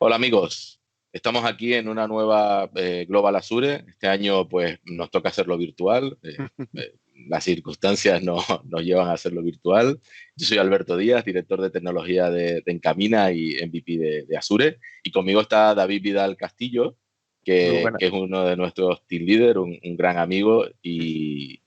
Hola amigos, estamos aquí en una nueva Global Azure. Este año pues nos toca hacerlo virtual. Eh, las circunstancias nos llevan a hacerlo virtual. Yo soy Alberto Díaz, director de tecnología de Encamina y MVP de Azure. Y conmigo está David Vidal Castillo, Muy que es buenas. uno de nuestros team leader, un gran amigo y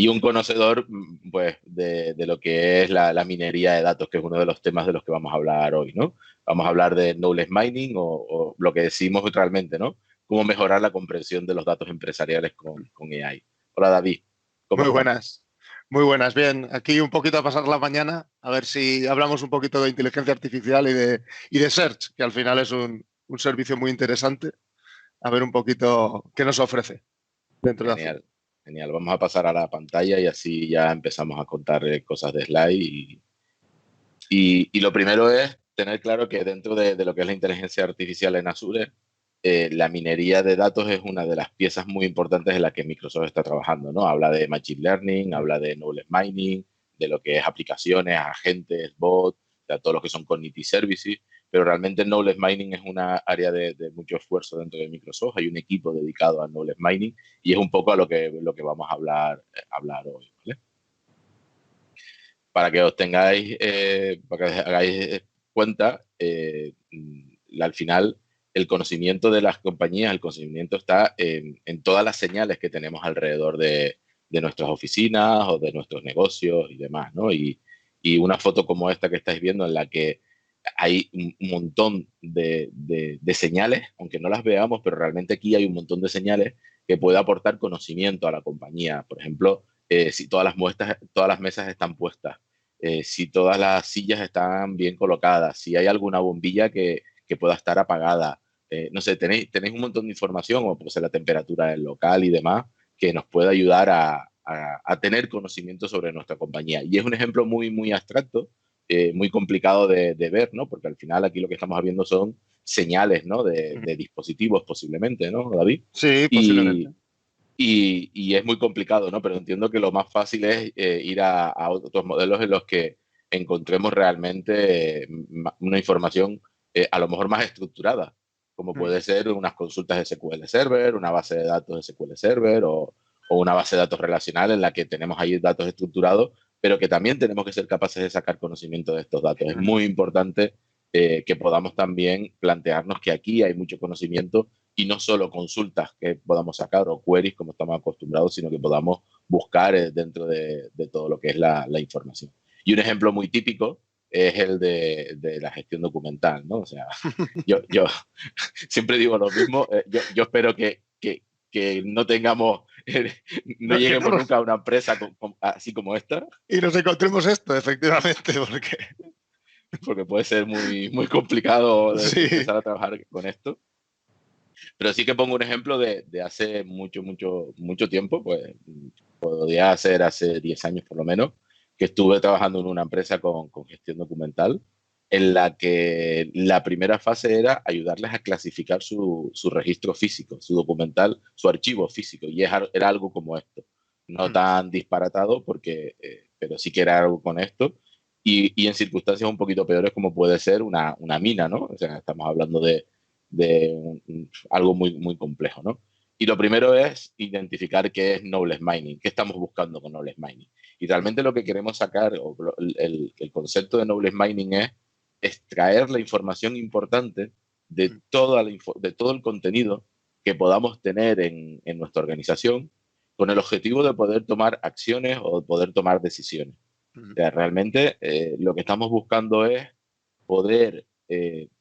un conocedor pues, de lo que es la minería de datos, que es uno de los temas de los que vamos a hablar hoy, ¿no? Vamos a hablar de knowledge mining o lo que decimos realmente, ¿no? Cómo mejorar la comprensión de los datos empresariales con AI. Hola David, ¿cómo Muy estamos? buenas. Muy buenas. Bien, aquí un poquito a pasar la mañana, a ver si hablamos un poquito de inteligencia artificial y de Search, que al final es un servicio muy interesante. A ver un poquito qué nos ofrece dentro de Azure. Genial, genial. Vamos a pasar a la pantalla y así ya empezamos a contar cosas de slide. Y lo primero es tener claro que dentro de lo que es la inteligencia artificial en Azure, la minería de datos es una de las piezas muy importantes en la que Microsoft está trabajando, ¿no? Habla de Machine Learning, habla de Knowledge Mining, de lo que es aplicaciones, agentes, bots, o sea, todo lo que son Cognitive Services, pero realmente Knowledge Mining es una área de mucho esfuerzo dentro de Microsoft. Hay un equipo dedicado a Knowledge Mining y es un poco a lo que vamos a hablar hoy, ¿vale? Para que os tengáis, para que os hagáis cuenta, al final el conocimiento de las compañías, el conocimiento está en todas las señales que tenemos alrededor de nuestras oficinas o de nuestros negocios y demás, ¿no? Y una foto como esta que estáis viendo en la que hay un montón de señales, aunque no las veamos, pero realmente aquí hay un montón de señales que puede aportar conocimiento a la compañía. Por ejemplo, si todas las mesas están puestas, si todas las sillas están bien colocadas, si hay alguna bombilla que pueda estar apagada. No sé, tenéis un montón de información, o pues la temperatura del local y demás, que nos puede ayudar a tener conocimiento sobre nuestra compañía. Y es un ejemplo muy, muy abstracto, muy complicado de ver, ¿no? Porque al final aquí lo que estamos viendo son señales, ¿no? De dispositivos posiblemente, ¿no, David? Sí, posiblemente. Y, y es muy complicado, ¿no? Pero entiendo que lo más fácil es ir a otros modelos en los que encontremos realmente una información a lo mejor más estructurada, como puede ser unas consultas de SQL Server, una base de datos de SQL Server o una base de datos relacional en la que tenemos ahí datos estructurados, pero que también tenemos que ser capaces de sacar conocimiento de estos datos. Es muy importante que podamos también plantearnos que aquí hay mucho conocimiento y no solo consultas que podamos sacar o queries como estamos acostumbrados, sino que podamos buscar dentro de todo lo que es la información. Y un ejemplo muy típico es el de la gestión documental, ¿no? O sea, yo siempre digo lo mismo, yo espero que no tengamos, no No, que no lleguemos nunca a una empresa así como esta, y nos encontremos esto, efectivamente, porque porque puede ser muy, muy complicado sí. empezar a trabajar con esto. Pero sí que pongo un ejemplo de hace mucho, mucho, mucho tiempo, pues podría ser hace 10 años por lo menos, que estuve trabajando en una empresa con gestión documental, en la que la primera fase era ayudarles a clasificar su registro físico, su documental, su archivo físico, y era algo como esto, no tan disparatado, pero sí que era algo con esto, y en circunstancias un poquito peores como puede ser una mina, ¿no? O sea, estamos hablando de algo muy, muy complejo, ¿no? Y lo primero es identificar qué es knowledge mining, qué estamos buscando con knowledge mining. Y realmente lo que queremos sacar, o el concepto de knowledge mining es extraer la información importante de todo el contenido que podamos tener en nuestra organización con el objetivo de poder tomar acciones o poder tomar decisiones. O sea, realmente lo que estamos buscando es poder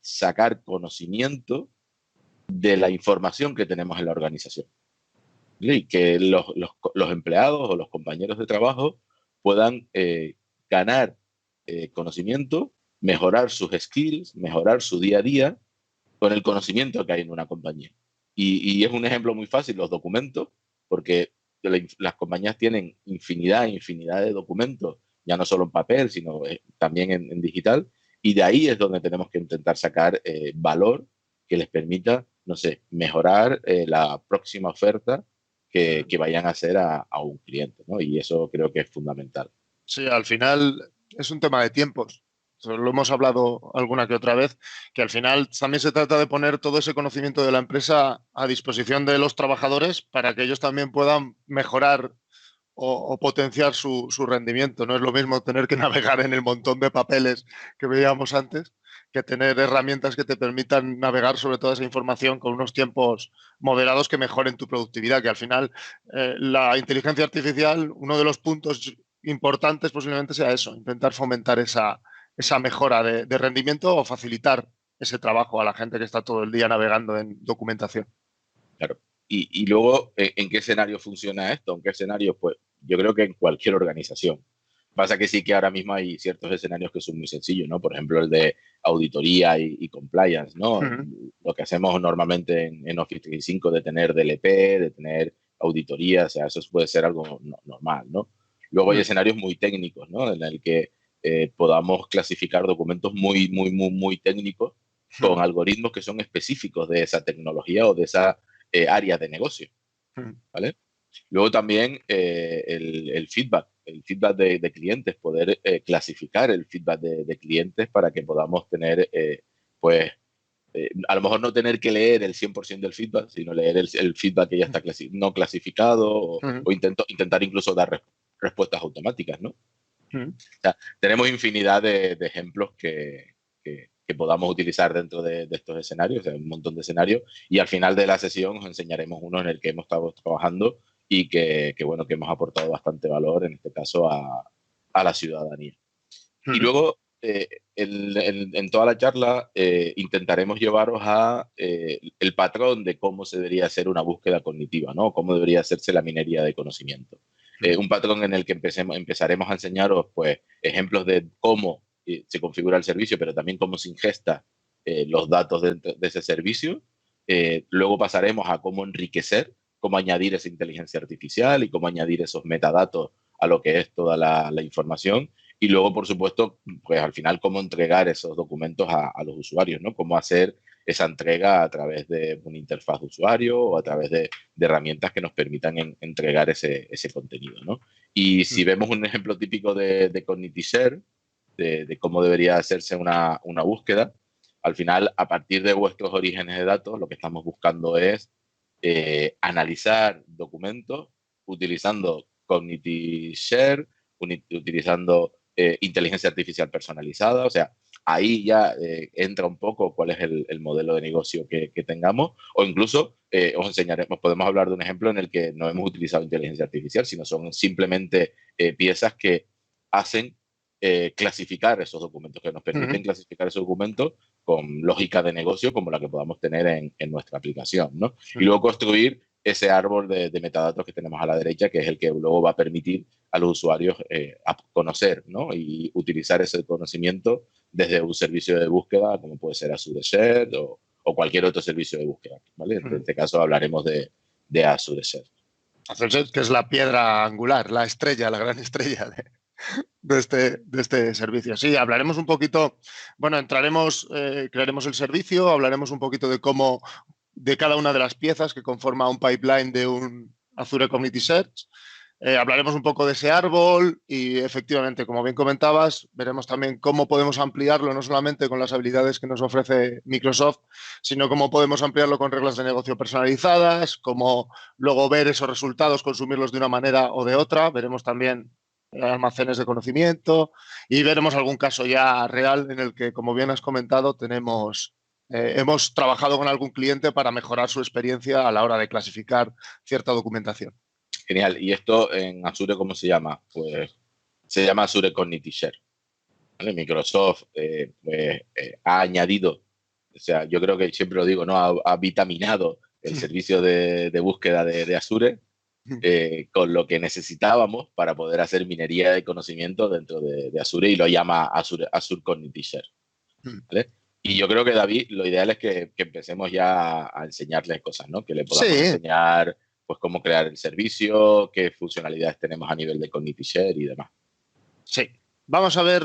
sacar conocimiento de la información que tenemos en la organización. ¿Vale? Y que los empleados o los compañeros de trabajo puedan ganar conocimiento, mejorar sus skills, mejorar su día a día con el conocimiento que hay en una compañía. Y es un ejemplo muy fácil, los documentos, porque las compañías tienen infinidad e infinidad de documentos, ya no solo en papel, sino también en digital, y de ahí es donde tenemos que intentar sacar valor que les permita, no sé, mejorar la próxima oferta que vayan a hacer a un cliente, ¿no? Y eso creo que es fundamental. Sí, al final es un tema de tiempos. lo hemos hablado alguna que otra vez, que al final también se trata de poner todo ese conocimiento de la empresa a disposición de los trabajadores para que ellos también puedan mejorar o potenciar su rendimiento. No es lo mismo tener que navegar en el montón de papeles que veíamos antes que tener herramientas que te permitan navegar sobre toda esa información con unos tiempos moderados que mejoren tu productividad, que al final la inteligencia artificial, uno de los puntos importantes posiblemente sea eso, intentar fomentar esa mejora de rendimiento o facilitar ese trabajo a la gente que está todo el día navegando en documentación. Claro. Y luego, ¿en qué escenario funciona esto? ¿En qué escenario? Pues yo creo que en cualquier organización. Pasa que sí que ahora mismo hay ciertos escenarios que son muy sencillos, ¿no? Por ejemplo, el de auditoría y compliance, ¿no? Lo que hacemos normalmente en Office 365 de tener DLP, de tener auditoría, o sea, eso puede ser algo normal, ¿no? Luego hay escenarios muy técnicos, ¿no? En el que podamos clasificar documentos muy técnicos con algoritmos que son específicos de esa tecnología o de esa área de negocio, ¿vale? Luego también el feedback de clientes, poder clasificar el feedback de clientes para que podamos tener, pues, a lo mejor no tener que leer el 100% del feedback, sino leer el feedback que ya está no clasificado o intentar incluso dar respuestas automáticas, ¿no? O sea, tenemos infinidad de ejemplos que podamos utilizar dentro de estos escenarios, o sea, un montón de escenarios, y al final de la sesión os enseñaremos uno en el que hemos estado trabajando y bueno, que hemos aportado bastante valor, en este caso, a la ciudadanía. Y luego, en toda la charla, intentaremos llevaros a el patrón de cómo se debería hacer una búsqueda cognitiva, ¿no? Cómo debería hacerse la minería de conocimiento. Un patrón en el que empezaremos a enseñaros, pues, ejemplos de cómo se configura el servicio, pero también cómo se ingesta los datos de ese servicio. Luego pasaremos a cómo enriquecer, cómo añadir esa inteligencia artificial y cómo añadir esos metadatos a lo que es toda la información. Y luego, por supuesto, pues al final cómo entregar esos documentos a los usuarios, ¿no? Cómo hacer esa entrega a través de una interfaz de usuario o a través de herramientas que nos permitan entregar ese contenido, ¿no? Y si vemos un ejemplo típico de Cognitive Share, de cómo debería hacerse una búsqueda, al final, a partir de vuestros orígenes de datos, lo que estamos buscando es analizar documentos utilizando Cognitive Share, utilizando inteligencia artificial personalizada, o sea, ahí ya entra un poco cuál es el modelo de negocio que tengamos, o incluso os enseñaremos, podemos hablar de un ejemplo en el que no hemos utilizado inteligencia artificial, sino son simplemente piezas que hacen clasificar esos documentos, que nos permiten clasificar esos documentos con lógica de negocio como la que podamos tener en nuestra aplicación, ¿no? Y luego construir ese árbol de metadatos que tenemos a la derecha, que es el que luego va a permitir a los usuarios a conocer, ¿no? Y utilizar ese conocimiento desde un servicio de búsqueda, como puede ser Azure Search o cualquier otro servicio de búsqueda, ¿vale? En este caso hablaremos de Azure Search. Azure Search, que es la piedra angular, la estrella, la gran estrella de este servicio. Sí, hablaremos un poquito, bueno, crearemos el servicio, hablaremos un poquito de cómo, de cada una de las piezas que conforma un pipeline de un Azure Cognitive Search. Hablaremos un poco de ese árbol y efectivamente, como bien comentabas, veremos también cómo podemos ampliarlo, no solamente con las habilidades que nos ofrece Microsoft, sino cómo podemos ampliarlo con reglas de negocio personalizadas, cómo luego ver esos resultados, consumirlos de una manera o de otra. Veremos también almacenes de conocimiento y veremos algún caso ya real en el que, como bien has comentado, hemos trabajado con algún cliente para mejorar su experiencia a la hora de clasificar cierta documentación. Genial. ¿Y esto en Azure cómo se llama? Pues se llama Azure Cognitive Share. ¿Vale? Microsoft ha añadido, o sea, yo creo que siempre lo digo, ¿no? Ha vitaminado el servicio de búsqueda de Azure con lo que necesitábamos para poder hacer minería de conocimiento dentro de Azure y lo llama Azure Cognitive Share. ¿Vale? Y yo creo que, David, lo ideal es que empecemos ya a enseñarles cosas, ¿no? Que le podamos enseñar pues cómo crear el servicio, qué funcionalidades tenemos a nivel de Cognitive Share y demás. Sí, vamos a ver,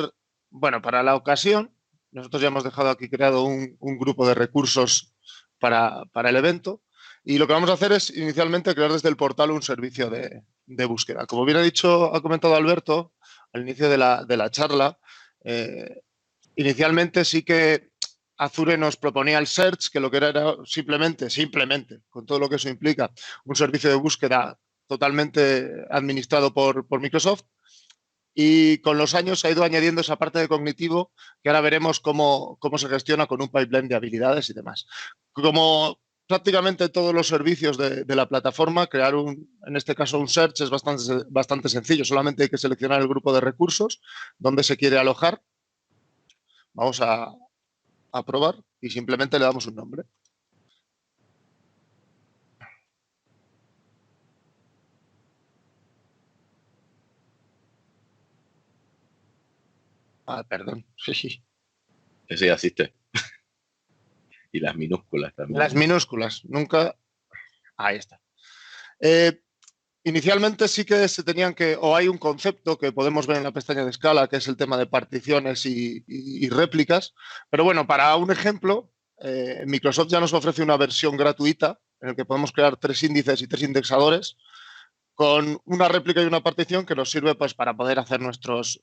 bueno, para la ocasión, nosotros ya hemos dejado aquí creado un grupo de recursos para el evento y lo que vamos a hacer es inicialmente crear desde el portal un servicio de búsqueda. Como bien ha comentado Alberto al inicio de la charla, Inicialmente sí que Azure nos proponía el Search, que lo que era simplemente, con todo lo que eso implica, un servicio de búsqueda totalmente administrado por Microsoft. Y con los años se ha ido añadiendo esa parte de cognitivo que ahora veremos cómo se gestiona con un pipeline de habilidades y demás. Como prácticamente todos los servicios de la plataforma, crear en este caso un search es bastante sencillo. Solamente hay que seleccionar el grupo de recursos donde se quiere alojar. Vamos a probar y simplemente le damos un nombre. Perdón. Sí. Ese ya existe. Y las minúsculas también. Las minúsculas, nunca. Ahí está. Eh, Inicialmente sí que se tenían o hay un concepto que podemos ver en la pestaña de escala, que es el tema de particiones y réplicas. Pero bueno, para un ejemplo, Microsoft ya nos ofrece una versión gratuita en la que podemos crear 3 índices y 3 indexadores con una réplica y una partición que nos sirve pues, para poder hacer nuestros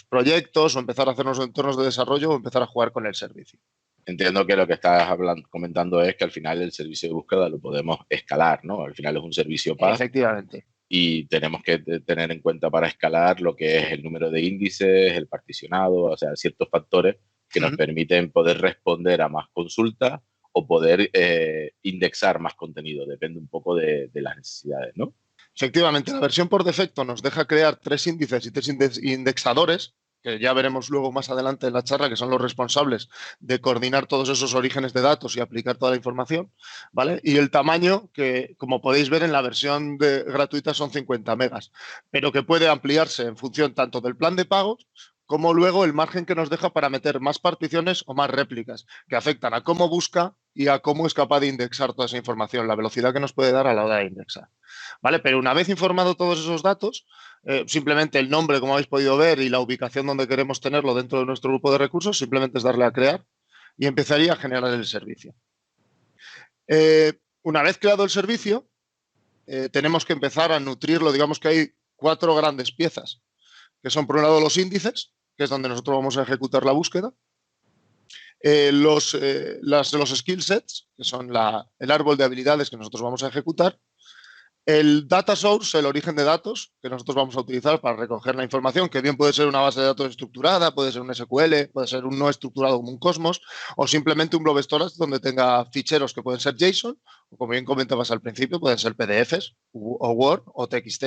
proyectos o empezar a hacer nuestros entornos de desarrollo o empezar a jugar con el servicio. Entiendo que lo que estás comentando es que al final el servicio de búsqueda lo podemos escalar, ¿no? Al final es un servicio PaaS. Efectivamente. Y tenemos que tener en cuenta para escalar lo que es el número de índices, el particionado, o sea, ciertos factores que nos permiten poder responder a más consultas o poder indexar más contenido. Depende un poco de las necesidades, ¿no? Efectivamente, la versión por defecto nos deja crear 3 índices y 3 indexadores, que ya veremos luego más adelante en la charla, que son los responsables de coordinar todos esos orígenes de datos y aplicar toda la información, ¿vale? Y el tamaño, que como podéis ver en la versión gratuita son 50 megas, pero que puede ampliarse en función tanto del plan de pagos como luego el margen que nos deja para meter más particiones o más réplicas, que afectan a cómo busca y a cómo es capaz de indexar toda esa información, la velocidad que nos puede dar a la hora de indexar. ¿Vale? Pero una vez informado todos esos datos, simplemente el nombre, como habéis podido ver, y la ubicación donde queremos tenerlo dentro de nuestro grupo de recursos, simplemente es darle a crear y empezaría a generar el servicio. Una vez creado el servicio, tenemos que empezar a nutrirlo. Digamos que hay 4 grandes piezas, que son por un lado los índices, que es donde nosotros vamos a ejecutar la búsqueda, los skill sets, que son el árbol de habilidades que nosotros vamos a ejecutar, el data source, el origen de datos que nosotros vamos a utilizar para recoger la información, que bien puede ser una base de datos estructurada, puede ser un SQL, puede ser un no estructurado como un Cosmos, o simplemente un blob storage donde tenga ficheros que pueden ser JSON, o como bien comentabas al principio, pueden ser PDFs o Word o TXT.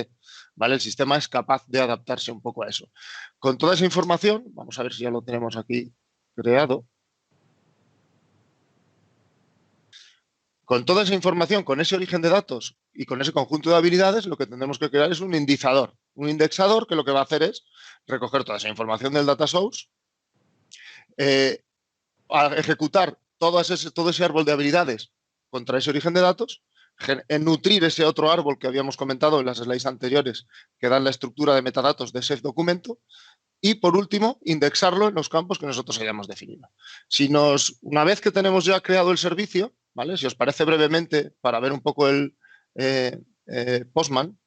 ¿Vale? El sistema es capaz de adaptarse un poco a eso. Con toda esa información, vamos a ver si ya lo tenemos aquí creado. Con toda esa información, con ese origen de datos y con ese conjunto de habilidades, lo que tendremos que crear es un indexador. Un indexador que lo que va a hacer es recoger toda esa información del data source, a ejecutar todo ese árbol de habilidades contra ese origen de datos, nutrir ese otro árbol que habíamos comentado en las slides anteriores, que dan la estructura de metadatos de ese documento, y por último, indexarlo en los campos que nosotros hayamos definido. Una vez que tenemos ya creado el servicio, ¿vale? Si os parece brevemente, para ver un poco el Postman,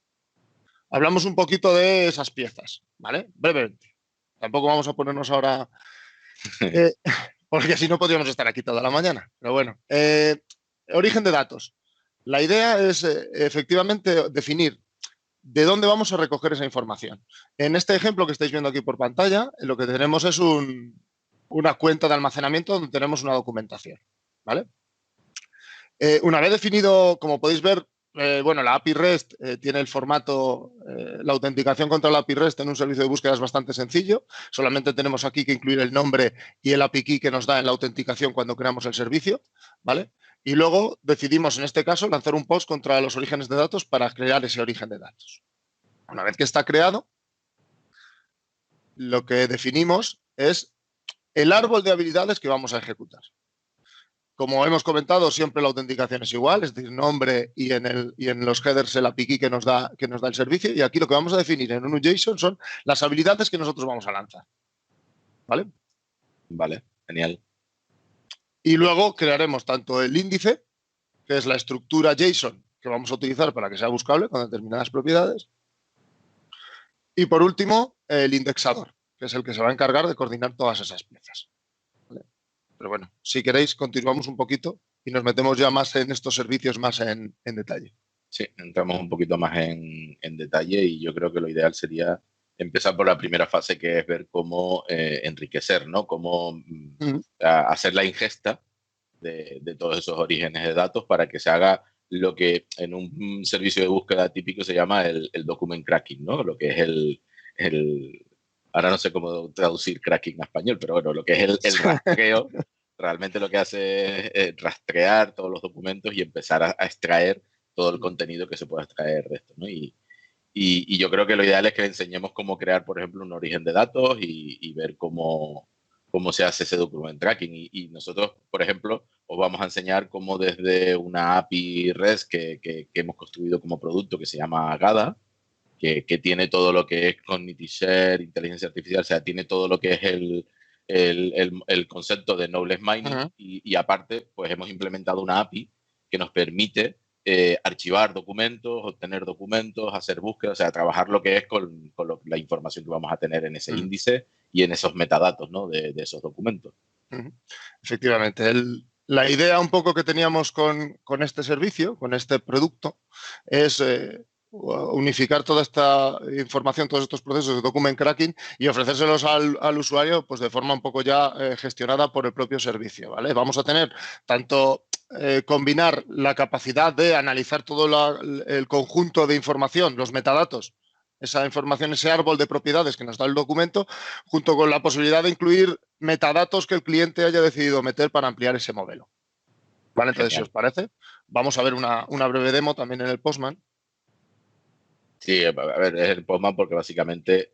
hablamos un poquito de esas piezas, ¿vale? Brevemente. Tampoco vamos a ponernos ahora, porque si no podríamos estar aquí toda la mañana. Pero bueno, origen de datos. La idea es efectivamente definir de dónde vamos a recoger esa información. En este ejemplo que estáis viendo aquí por pantalla, lo que tenemos es una cuenta de almacenamiento donde tenemos una documentación, ¿vale? Una vez definido, como podéis ver, la API REST tiene el formato, la autenticación contra la API REST en un servicio de búsqueda es bastante sencillo. Solamente tenemos aquí que incluir el nombre y el API key que nos da en la autenticación cuando creamos el servicio, ¿vale? Y luego decidimos, en este caso, lanzar un post contra los orígenes de datos para crear ese origen de datos. Una vez que está creado, lo que definimos es el árbol de habilidades que vamos a ejecutar. Como hemos comentado, siempre la autenticación es igual, es decir, nombre y en los headers el API key que nos da el servicio. Y aquí lo que vamos a definir en un JSON son las habilidades que nosotros vamos a lanzar. ¿Vale? Vale, genial. Y luego crearemos tanto el índice, que es la estructura JSON que vamos a utilizar para que sea buscable con determinadas propiedades. Y por último, el indexador, que es el que se va a encargar de coordinar todas esas piezas. ¿Vale? Pero bueno, si queréis, continuamos un poquito y nos metemos ya más en estos servicios más en detalle. Sí, entramos un poquito más en detalle y yo creo que lo ideal sería empezar por la primera fase, que es ver cómo enriquecer, ¿no? Cómo hacer la ingesta de todos esos orígenes de datos para que se haga lo que en un servicio de búsqueda típico se llama el document cracking, ¿no? Lo que es ahora no sé cómo traducir cracking a español, pero bueno, lo que es el rastreo, realmente lo que hace es rastrear todos los documentos y empezar a extraer todo el contenido que se pueda extraer de esto, ¿no? Y yo creo que lo ideal es que le enseñemos cómo crear, por ejemplo, un origen de datos y ver cómo se hace ese document tracking. Y nosotros, por ejemplo, os vamos a enseñar cómo desde una API REST que hemos construido como producto que se llama GADA, que tiene todo lo que es Cognitive Share, inteligencia artificial, o sea, tiene todo lo que es el concepto de Knowledge Mining y aparte, pues hemos implementado una API que nos permite archivar documentos, obtener documentos, hacer búsquedas, o sea, trabajar lo que es con la información que vamos a tener en ese índice y en esos metadatos, ¿no? de esos documentos. Efectivamente. La idea un poco que teníamos con este servicio, con este producto, es unificar toda esta información, todos estos procesos de document cracking y ofrecérselos al usuario pues de forma un poco ya gestionada por el propio servicio, ¿vale? Vamos a tener tanto combinar la capacidad de analizar todo el conjunto de información, los metadatos, esa información, ese árbol de propiedades que nos da el documento, junto con la posibilidad de incluir metadatos que el cliente haya decidido meter para ampliar ese modelo. ¿Vale? Entonces, si os parece, vamos a ver una breve demo también en el Postman. Sí, a ver, es el Postman porque básicamente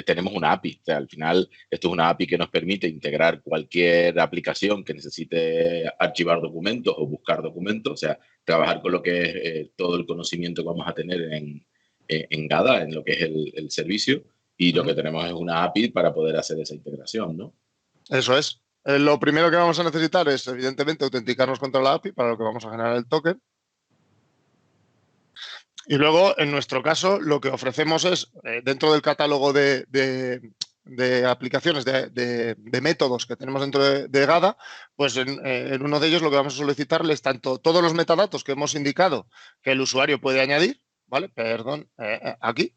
tenemos una API. O sea, al final, esto es una API que nos permite integrar cualquier aplicación que necesite archivar documentos o buscar documentos, o sea, trabajar con lo que es todo el conocimiento que vamos a tener en GADA, en lo que es el servicio, y lo que tenemos es una API para poder hacer esa integración, ¿no? Eso es. Lo primero que vamos a necesitar es, evidentemente, autenticarnos contra la API, para lo que vamos a generar el token. Y luego, en nuestro caso, lo que ofrecemos es, dentro del catálogo de aplicaciones, de métodos que tenemos dentro de GADA, pues en uno de ellos lo que vamos a solicitarles tanto todos los metadatos que hemos indicado que el usuario puede añadir, ¿vale? Perdón, aquí,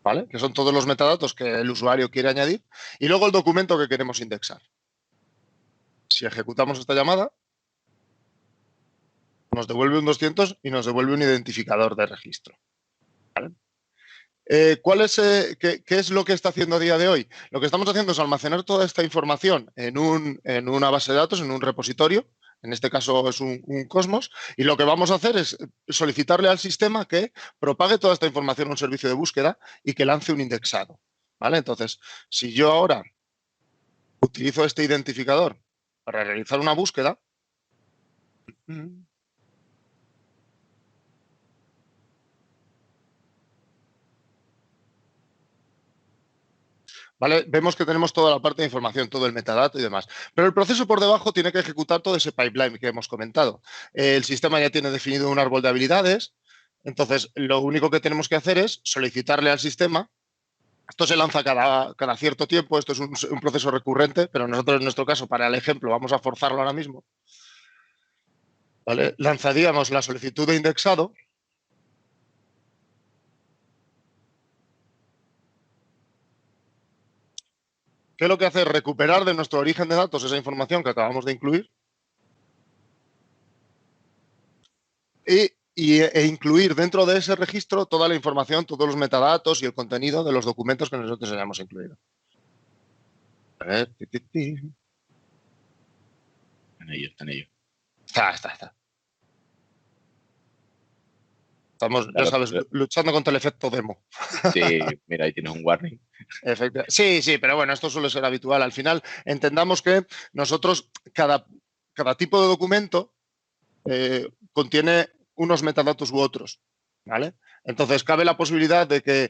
¿vale? Que son todos los metadatos que el usuario quiere añadir, y luego el documento que queremos indexar. Si ejecutamos esta llamada, nos devuelve un 200 y nos devuelve un identificador de registro. ¿Vale? ¿Qué es lo que está haciendo a día de hoy? Lo que estamos haciendo es almacenar toda esta información en una base de datos, en un repositorio. En este caso es un Cosmos. Y lo que vamos a hacer es solicitarle al sistema que propague toda esta información a un servicio de búsqueda y que lance un indexado. ¿Vale? Entonces, si yo ahora utilizo este identificador para realizar una búsqueda, ¿vale? Vemos que tenemos toda la parte de información, todo el metadato y demás. Pero el proceso por debajo tiene que ejecutar todo ese pipeline que hemos comentado. El sistema ya tiene definido un árbol de habilidades. Entonces, lo único que tenemos que hacer es solicitarle al sistema. Esto se lanza cada cierto tiempo, esto es un proceso recurrente, pero nosotros en nuestro caso, para el ejemplo, vamos a forzarlo ahora mismo. ¿Vale? Lanzaríamos la solicitud de indexado. ¿Qué es lo que hace? Recuperar de nuestro origen de datos esa información que acabamos de incluir e incluir dentro de ese registro toda la información, todos los metadatos y el contenido de los documentos que nosotros hayamos incluido. A ver. Están ellos. Está. Estamos, ya sabes, luchando contra el efecto demo. Sí, mira, ahí tienes un warning. Sí, pero bueno, esto suele ser habitual. Al final, entendamos que nosotros, cada tipo de documento contiene unos metadatos u otros, ¿vale? Entonces, cabe la posibilidad de que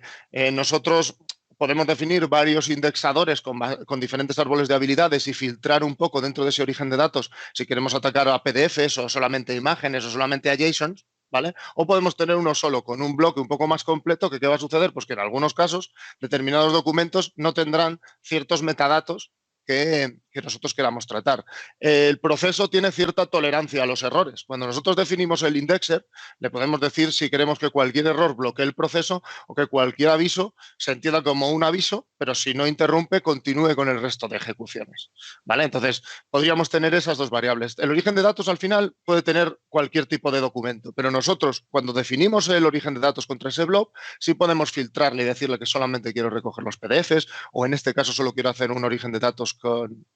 nosotros podemos definir varios indexadores con diferentes árboles de habilidades y filtrar un poco dentro de ese origen de datos si queremos atacar a PDFs o solamente imágenes o solamente a JSONs, ¿vale? O podemos tener uno solo con un bloque un poco más completo, que ¿qué va a suceder? Pues que en algunos casos determinados documentos no tendrán ciertos metadatos que nosotros queramos tratar. El proceso tiene cierta tolerancia a los errores. Cuando nosotros definimos el indexer, le podemos decir si queremos que cualquier error bloquee el proceso o que cualquier aviso se entienda como un aviso, pero si no interrumpe, continúe con el resto de ejecuciones, ¿vale? Entonces, podríamos tener esas dos variables. El origen de datos al final puede tener cualquier tipo de documento, pero nosotros cuando definimos el origen de datos contra ese blob, sí podemos filtrarle y decirle que solamente quiero recoger los PDFs o en este caso solo quiero hacer un origen de datos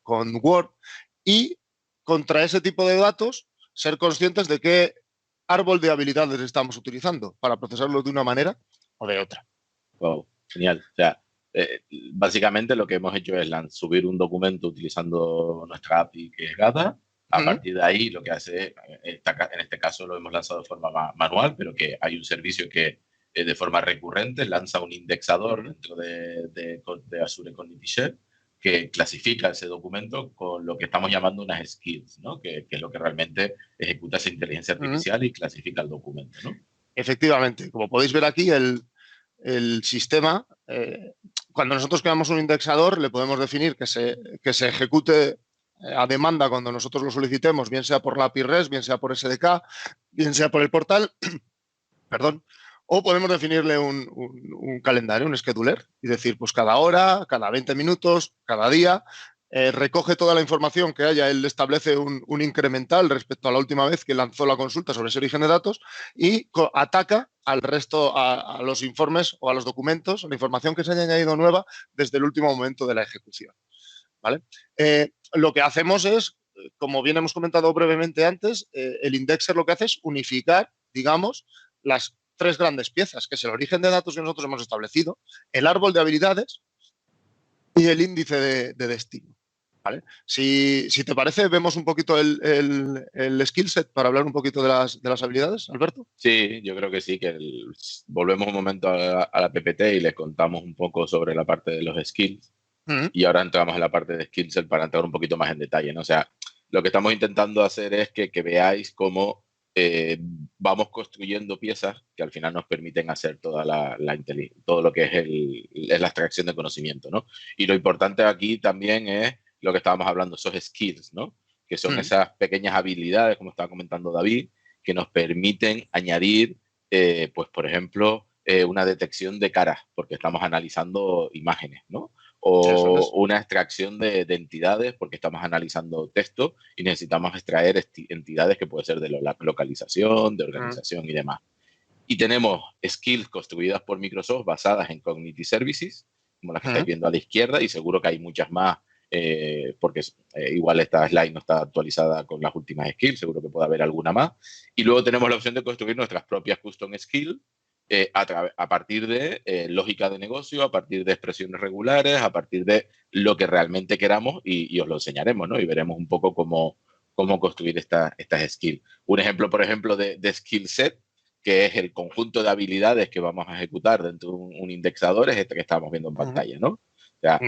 con Word y contra ese tipo de datos ser conscientes de qué árbol de habilidades estamos utilizando para procesarlo de una manera o de otra. Wow, genial. O sea, básicamente lo que hemos hecho es subir un documento utilizando nuestra API que es Gata. A partir de ahí, lo que hace, en este caso lo hemos lanzado de forma manual, pero que hay un servicio que de forma recurrente lanza un indexador dentro de Azure Cognitive Share que clasifica ese documento con lo que estamos llamando unas skills, ¿no? Que es lo que realmente ejecuta esa inteligencia artificial y clasifica el documento, ¿no? Efectivamente, como podéis ver aquí, el sistema, cuando nosotros creamos un indexador, le podemos definir que se ejecute a demanda cuando nosotros lo solicitemos, bien sea por la API REST, bien sea por SDK, bien sea por el portal, perdón, o podemos definirle un calendario, un scheduler, y decir, pues cada hora, cada 20 minutos, cada día, recoge toda la información que haya, él establece un incremental respecto a la última vez que lanzó la consulta sobre ese origen de datos y ataca al resto, a los informes o a los documentos, a la información que se haya añadido nueva desde el último momento de la ejecución, ¿vale? Lo que hacemos es, como bien hemos comentado brevemente antes, el indexer lo que hace es unificar, digamos, las tres grandes piezas, que es el origen de datos que nosotros hemos establecido, el árbol de habilidades y el índice de destino. ¿Vale? Si te parece, vemos un poquito el skill set para hablar un poquito de las habilidades, Alberto. Sí, yo creo que sí, que volvemos un momento a la PPT y les contamos un poco sobre la parte de los skills. Y ahora entramos en la parte de skill set para entrar un poquito más en detalle, ¿no? O sea, lo que estamos intentando hacer es que veáis cómo vamos construyendo piezas que al final nos permiten hacer todo lo que es la extracción de conocimiento, ¿no? Y lo importante aquí también es lo que estábamos hablando, esos skills, ¿no? Que son esas pequeñas habilidades, como estaba comentando David, que nos permiten añadir, pues, por ejemplo, una detección de caras, porque estamos analizando imágenes, ¿no? O una extracción de entidades porque estamos analizando texto y necesitamos extraer entidades que puede ser de localización, de organización y demás. Y tenemos skills construidas por Microsoft basadas en Cognitive Services, como las que estáis viendo a la izquierda, y seguro que hay muchas más, porque igual esta slide no está actualizada con las últimas skills, seguro que puede haber alguna más. Y luego tenemos la opción de construir nuestras propias custom skills a partir de lógica de negocio, a partir de expresiones regulares, a partir de lo que realmente queramos y os lo enseñaremos, ¿no? Y veremos un poco cómo construir estas skills. Un ejemplo, por ejemplo, de skill set, que es el conjunto de habilidades que vamos a ejecutar dentro de un indexador, es este que estamos viendo en pantalla, ¿no? O sea,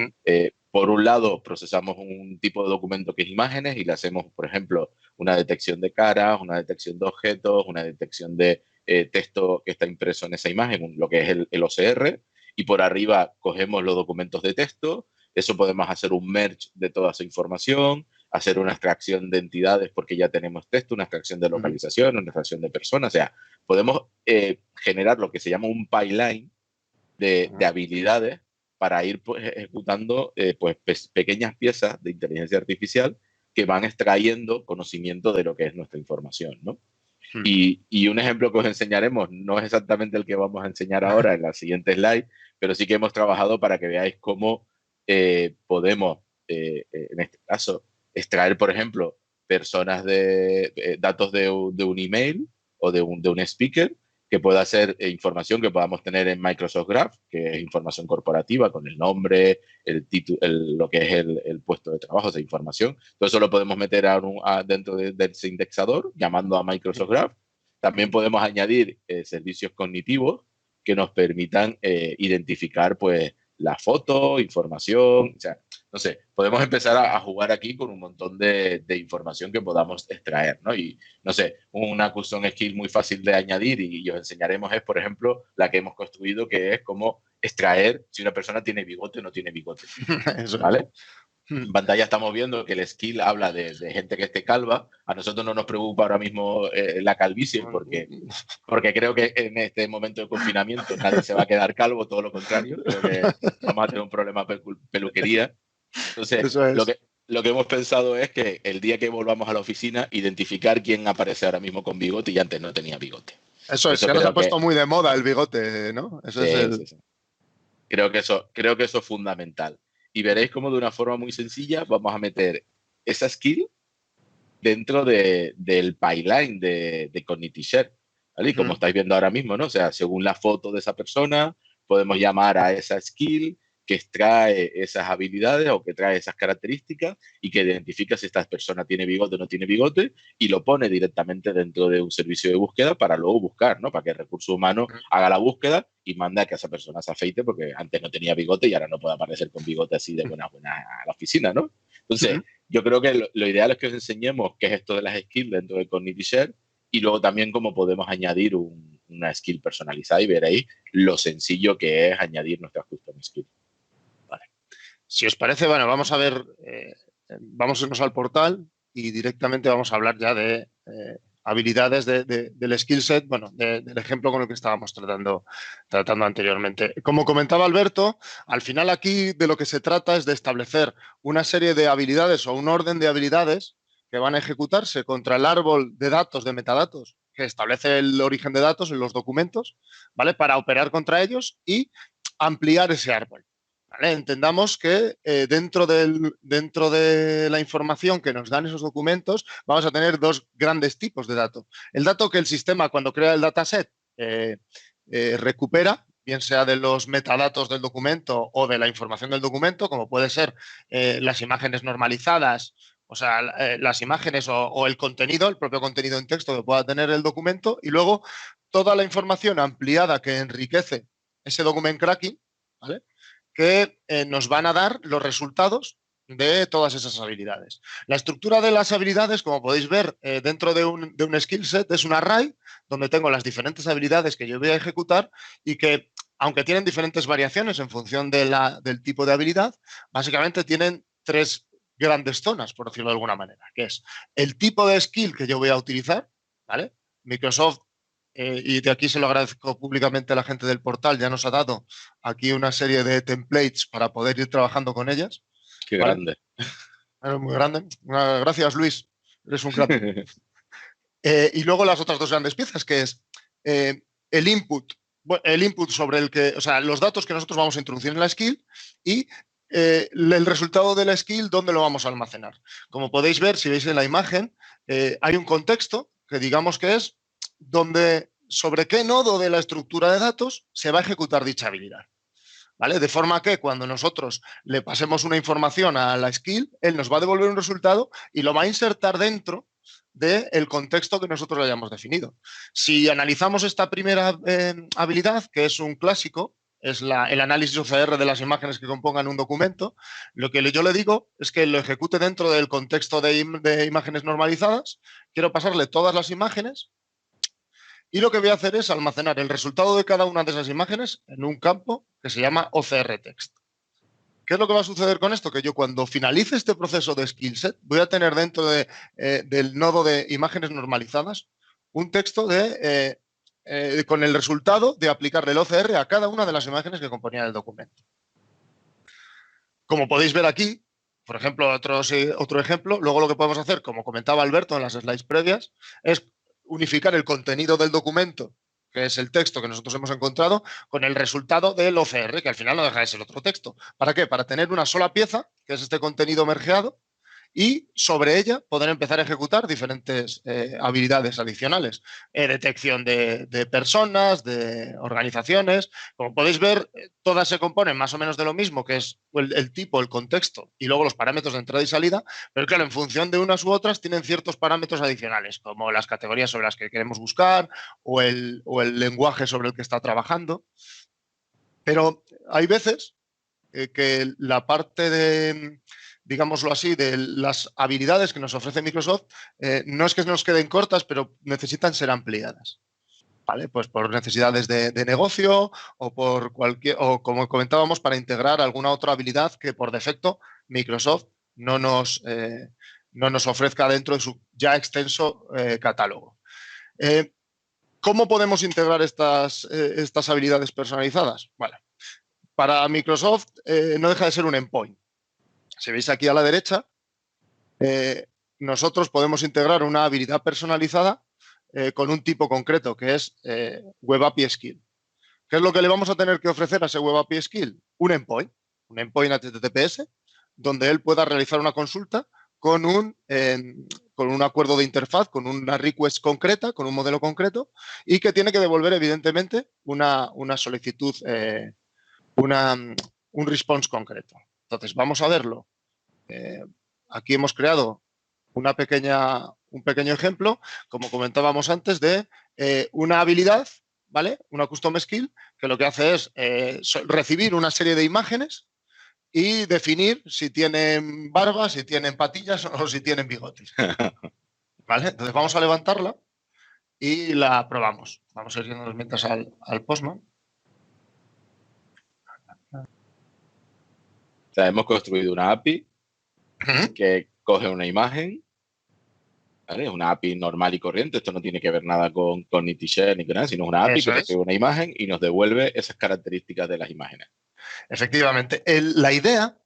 por un lado, procesamos un tipo de documento que es imágenes y le hacemos, por ejemplo, una detección de caras, una detección de objetos, una detección de texto que está impreso en esa imagen, lo que es el OCR, y por arriba cogemos los documentos de texto. Eso podemos hacer un merge de toda esa información, hacer una extracción de entidades porque ya tenemos texto, una extracción de localización, una extracción de personas. O sea, podemos generar lo que se llama un pipeline de habilidades para ir pues, ejecutando pues, pequeñas piezas de inteligencia artificial que van extrayendo conocimiento de lo que es nuestra información, ¿no? Y un ejemplo que os enseñaremos no es exactamente el que vamos a enseñar ahora en la siguiente slide, pero sí que hemos trabajado para que veáis cómo podemos, en este caso, extraer, por ejemplo, personas datos de un email o de un speaker que pueda ser información que podamos tener en Microsoft Graph, que es información corporativa con el nombre, el título, lo que es el puesto de trabajo, esa información. Todo eso lo podemos meter dentro de ese indexador, llamando a Microsoft Graph. También podemos añadir servicios cognitivos que nos permitan identificar pues, la foto, información. O sea, no sé, podemos empezar a jugar aquí con un montón de información que podamos extraer, ¿no? Y, no sé, una custom skill muy fácil de añadir y os enseñaremos es, por ejemplo, la que hemos construido, que es cómo extraer si una persona tiene bigote o no tiene bigote, Eso es. ¿vale? En pantalla estamos viendo que el skill habla de gente que esté calva. A nosotros no nos preocupa ahora mismo la calvicie porque creo que en este momento de confinamiento nadie se va a quedar calvo, todo lo contrario. Creo que vamos a tener un problema de peluquería. Entonces, Eso es. lo que hemos pensado es que el día que volvamos a la oficina, identificar quién aparece ahora mismo con bigote y antes no tenía bigote. Eso es, Eso que ahora se ha creo puesto que, muy de moda el bigote, ¿no? Eso es sí, el... sí, sí. Creo que eso es fundamental. Y veréis cómo de una forma muy sencilla vamos a meter esa skill dentro del pipeline de Cognitive Share, ¿vale? Y como estáis viendo ahora mismo, ¿no? O sea, según la foto de esa persona, podemos llamar a esa skill que extrae esas habilidades o que trae esas características y que identifica si esta persona tiene bigote o no tiene bigote y lo pone directamente dentro de un servicio de búsqueda para luego buscar, ¿no? Para que el recurso humano haga la búsqueda y mande a que esa persona se afeite porque antes no tenía bigote y ahora no puede aparecer con bigote así de buena a la oficina, ¿no? Entonces, yo creo que lo ideal es que os enseñemos qué es esto de las skills dentro de Cognitive Share y luego también cómo podemos añadir una skill personalizada y veréis lo sencillo que es añadir nuestras custom skills. Vale. Si os parece, bueno, vamos a ver, vamos a irnos al portal y directamente vamos a hablar ya de habilidades del skill set, bueno, del ejemplo con el que estábamos tratando anteriormente. Como comentaba Alberto, al final aquí de lo que se trata es de establecer una serie de habilidades o un orden de habilidades que van a ejecutarse contra el árbol de datos, de metadatos, que establece el origen de datos en los documentos, ¿vale? Para operar contra ellos y ampliar ese árbol. ¿Vale? Entendamos que dentro de la información que nos dan esos documentos vamos a tener dos grandes tipos de datos. El dato que el sistema cuando crea el dataset recupera, bien sea de los metadatos del documento o de la información del documento, como puede ser las imágenes normalizadas, o sea, las imágenes o el contenido, el propio contenido en texto que pueda tener el documento, y luego toda la información ampliada que enriquece ese document cracking, ¿vale? Que nos van a dar los resultados de todas esas habilidades. La estructura de las habilidades, como podéis ver, dentro de un skill set es un array donde tengo las diferentes habilidades que yo voy a ejecutar y que, aunque tienen diferentes variaciones en función del tipo de habilidad, básicamente tienen tres grandes zonas, por decirlo de alguna manera, que es el tipo de skill que yo voy a utilizar, ¿vale? Microsoft, y de aquí se lo agradezco públicamente a la gente del portal, ya nos ha dado aquí una serie de templates para poder ir trabajando con ellas, Qué ¿vale? grande. Es muy grande. Gracias, Luis. Eres un crack. Y luego las otras dos grandes piezas, que es el input, el input sobre el que, o sea, los datos que nosotros vamos a introducir en la skill y el resultado de la skill, dónde lo vamos a almacenar. Como podéis ver, si veis en la imagen, hay un contexto que digamos que es sobre qué nodo de la estructura de datos se va a ejecutar dicha habilidad. ¿Vale? De forma que cuando nosotros le pasemos una información a la skill, él nos va a devolver un resultado y lo va a insertar dentro del contexto que nosotros le hayamos definido. Si analizamos esta primera habilidad, que es un clásico, es el análisis OCR de las imágenes que compongan un documento, lo que yo le digo es que lo ejecute dentro del contexto de imágenes normalizadas. Quiero pasarle todas las imágenes y lo que voy a hacer es almacenar el resultado de cada una de esas imágenes en un campo que se llama OCR Text. ¿Qué es lo que va a suceder con esto? Que yo cuando finalice este proceso de skill set voy a tener dentro del nodo de imágenes normalizadas un texto con el resultado de aplicarle el OCR a cada una de las imágenes que componían el documento. Como podéis ver aquí, por ejemplo, otro ejemplo, luego lo que podemos hacer, como comentaba Alberto en las slides previas, es unificar el contenido del documento, que es el texto que nosotros hemos encontrado, con el resultado del OCR, que al final no deja de ser otro texto. ¿Para qué? Para tener una sola pieza, que es este contenido mergeado, y sobre ella poder empezar a ejecutar diferentes habilidades adicionales. Detección de personas, de organizaciones. Como podéis ver, todas se componen más o menos de lo mismo, que es el tipo, el contexto y luego los parámetros de entrada y salida, pero claro, en función de unas u otras tienen ciertos parámetros adicionales, como las categorías sobre las que queremos buscar o el lenguaje sobre el que está trabajando. Pero hay veces que la parte de, digámoslo así, de las habilidades que nos ofrece Microsoft, no es que nos queden cortas, pero necesitan ser ampliadas. ¿Vale? Pues por necesidades de negocio o por cualquier, o como comentábamos, para integrar alguna otra habilidad que por defecto Microsoft no nos ofrezca dentro de su ya extenso catálogo. ¿Cómo podemos integrar estas habilidades personalizadas? Bueno, para Microsoft no deja de ser un endpoint. Si veis aquí a la derecha, nosotros podemos integrar una habilidad personalizada con un tipo concreto, que es Web API Skill. ¿Qué es lo que le vamos a tener que ofrecer a ese Web API Skill? Un endpoint HTTPS, donde él pueda realizar una consulta con un acuerdo de interfaz, con una request concreta, con un modelo concreto, y que tiene que devolver, evidentemente, una solicitud, un response concreto. Entonces, vamos a verlo. Aquí hemos creado un pequeño ejemplo, como comentábamos antes, de una habilidad, ¿vale? Una custom skill, que lo que hace es recibir una serie de imágenes y definir si tienen barba, si tienen patillas o si tienen bigotes. ¿Vale? Entonces vamos a levantarla y la probamos. Vamos a ir yendo mientras al Postman. O sea, hemos construido una API que coge una imagen, ¿vale? Es una API normal y corriente, esto no tiene que ver nada con Nitishare ni con nada, sino es una API Eso que es. recibe una imagen y nos devuelve esas características de las imágenes. Efectivamente. La idea,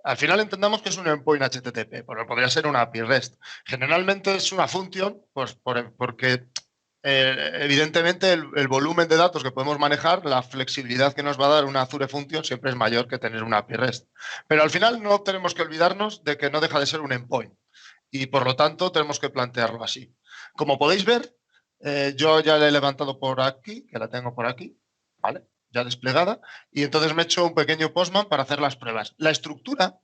al final entendamos que es un endpoint HTTP, porque podría ser una API REST. Generalmente es una función, pues porque evidentemente el volumen de datos que podemos manejar, la flexibilidad que nos va a dar una Azure Function siempre es mayor que tener una API REST. Pero al final no tenemos que olvidarnos de que no deja de ser un endpoint y por lo tanto tenemos que plantearlo así. Como podéis ver, yo ya la he levantado por aquí, que la tengo por aquí, ¿vale? Ya desplegada, y entonces me he hecho un pequeño postman para hacer las pruebas. La estructura,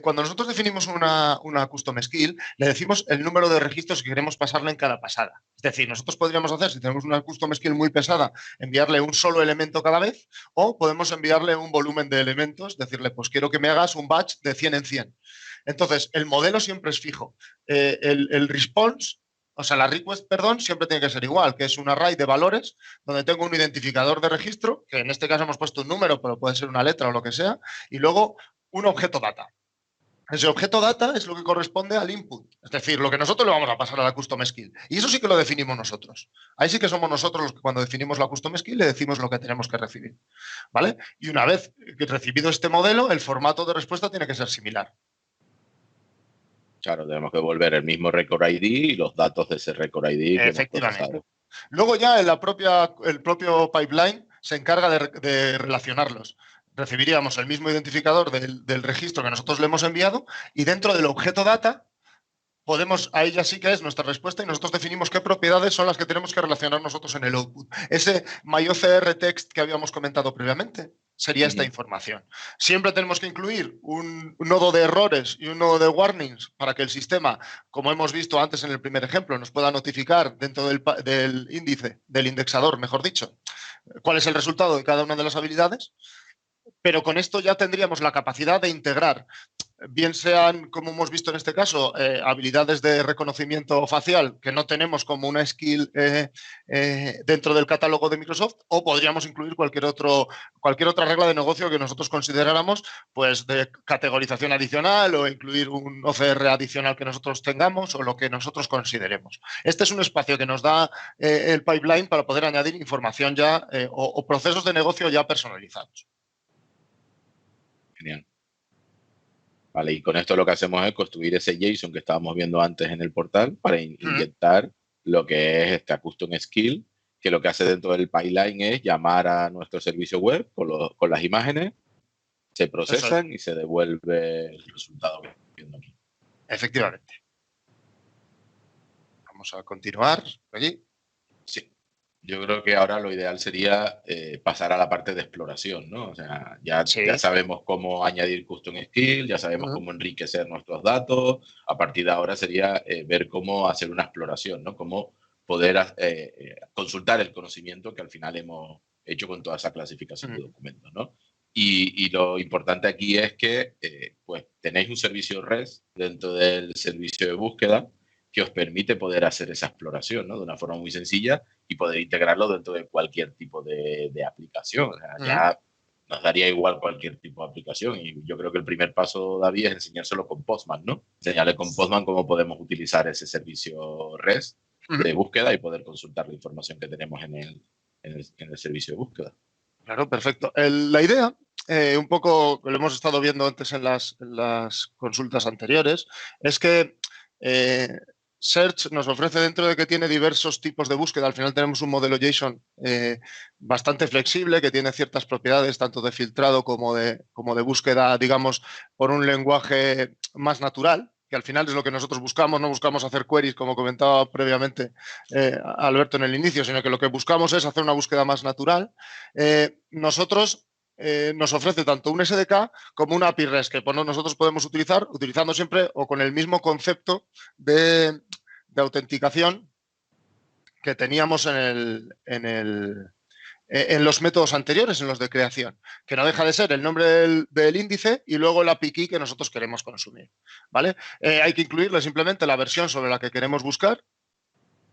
cuando nosotros definimos una custom skill, le decimos el número de registros que queremos pasarle en cada pasada. Es decir, nosotros podríamos hacer, si tenemos una custom skill muy pesada, enviarle un solo elemento cada vez, o podemos enviarle un volumen de elementos, decirle, pues quiero que me hagas un batch de 100 en 100. Entonces, el modelo siempre es fijo. El response, o sea, la request, perdón, siempre tiene que ser igual, que es un array de valores donde tengo un identificador de registro, que en este caso hemos puesto un número, pero puede ser una letra o lo que sea, y luego un objeto data. Ese objeto data es lo que corresponde al input, es decir, lo que nosotros le vamos a pasar a la custom skill. Y eso sí que lo definimos nosotros. Ahí sí que somos nosotros los que cuando definimos la custom skill le decimos lo que tenemos que recibir. ¿Vale? Y una vez que recibido este modelo, el formato de respuesta tiene que ser similar. Claro, tenemos que devolver el mismo record ID y los datos de ese record ID que hemos Efectivamente. procesado. Luego ya el propio pipeline se encarga de relacionarlos. Recibiríamos el mismo identificador del registro que nosotros le hemos enviado y dentro del objeto data podemos, ahí ya sí que es nuestra respuesta y nosotros definimos qué propiedades son las que tenemos que relacionar nosotros en el output. Ese myOCR text que habíamos comentado previamente sería esta información. Siempre tenemos que incluir un nodo de errores y un nodo de warnings para que el sistema, como hemos visto antes en el primer ejemplo, nos pueda notificar dentro del índice, del indexador, mejor dicho, cuál es el resultado de cada una de las habilidades. Pero con esto ya tendríamos la capacidad de integrar, bien sean, como hemos visto en este caso, habilidades de reconocimiento facial que no tenemos como una skill dentro del catálogo de Microsoft, o podríamos incluir cualquier otra regla de negocio que nosotros consideráramos pues, de categorización adicional o incluir un OCR adicional que nosotros tengamos o lo que nosotros consideremos. Este es un espacio que nos da el pipeline para poder añadir información ya o procesos de negocio ya personalizados. Genial. Vale, y con esto lo que hacemos es construir ese JSON que estábamos viendo antes en el portal para inyectar lo que es esta custom skill, que lo que hace dentro del pipeline es llamar a nuestro servicio web con las imágenes, se procesan y se devuelve el resultado que estamos viendo aquí. Efectivamente. Vamos a continuar aquí. Sí. Yo creo que ahora lo ideal sería pasar a la parte de exploración, ¿no? O sea, ya sabemos cómo añadir custom skill, ya sabemos cómo enriquecer nuestros datos. A partir de ahora sería ver cómo hacer una exploración, ¿no? Cómo poder consultar el conocimiento que al final hemos hecho con toda esa clasificación de documentos, ¿no? Y lo importante aquí es que pues tenéis un servicio REST dentro del servicio de búsqueda que os permite poder hacer esa exploración, ¿no? De una forma muy sencilla y poder integrarlo dentro de cualquier tipo de aplicación. O sea, ya nos daría igual cualquier tipo de aplicación. Y yo creo que el primer paso, David, es enseñárselo con Postman, ¿no? Enseñarle con Postman cómo podemos utilizar ese servicio REST de búsqueda y poder consultar la información que tenemos en el servicio de búsqueda. Claro, perfecto. La idea, un poco lo hemos estado viendo antes en las consultas anteriores, es que Search nos ofrece, dentro de que tiene diversos tipos de búsqueda, al final tenemos un modelo JSON bastante flexible que tiene ciertas propiedades tanto de filtrado como de búsqueda, digamos, por un lenguaje más natural, que al final es lo que nosotros buscamos. No buscamos hacer queries, como comentaba previamente Alberto en el inicio, sino que lo que buscamos es hacer una búsqueda más natural. Nosotros nos ofrece tanto un SDK como una API REST que nosotros podemos utilizar utilizando siempre o con el mismo concepto de autenticación que teníamos en los métodos anteriores, en los de creación, que no deja de ser el nombre del índice y luego el API key que nosotros queremos consumir, ¿vale? Hay que incluirle simplemente la versión sobre la que queremos buscar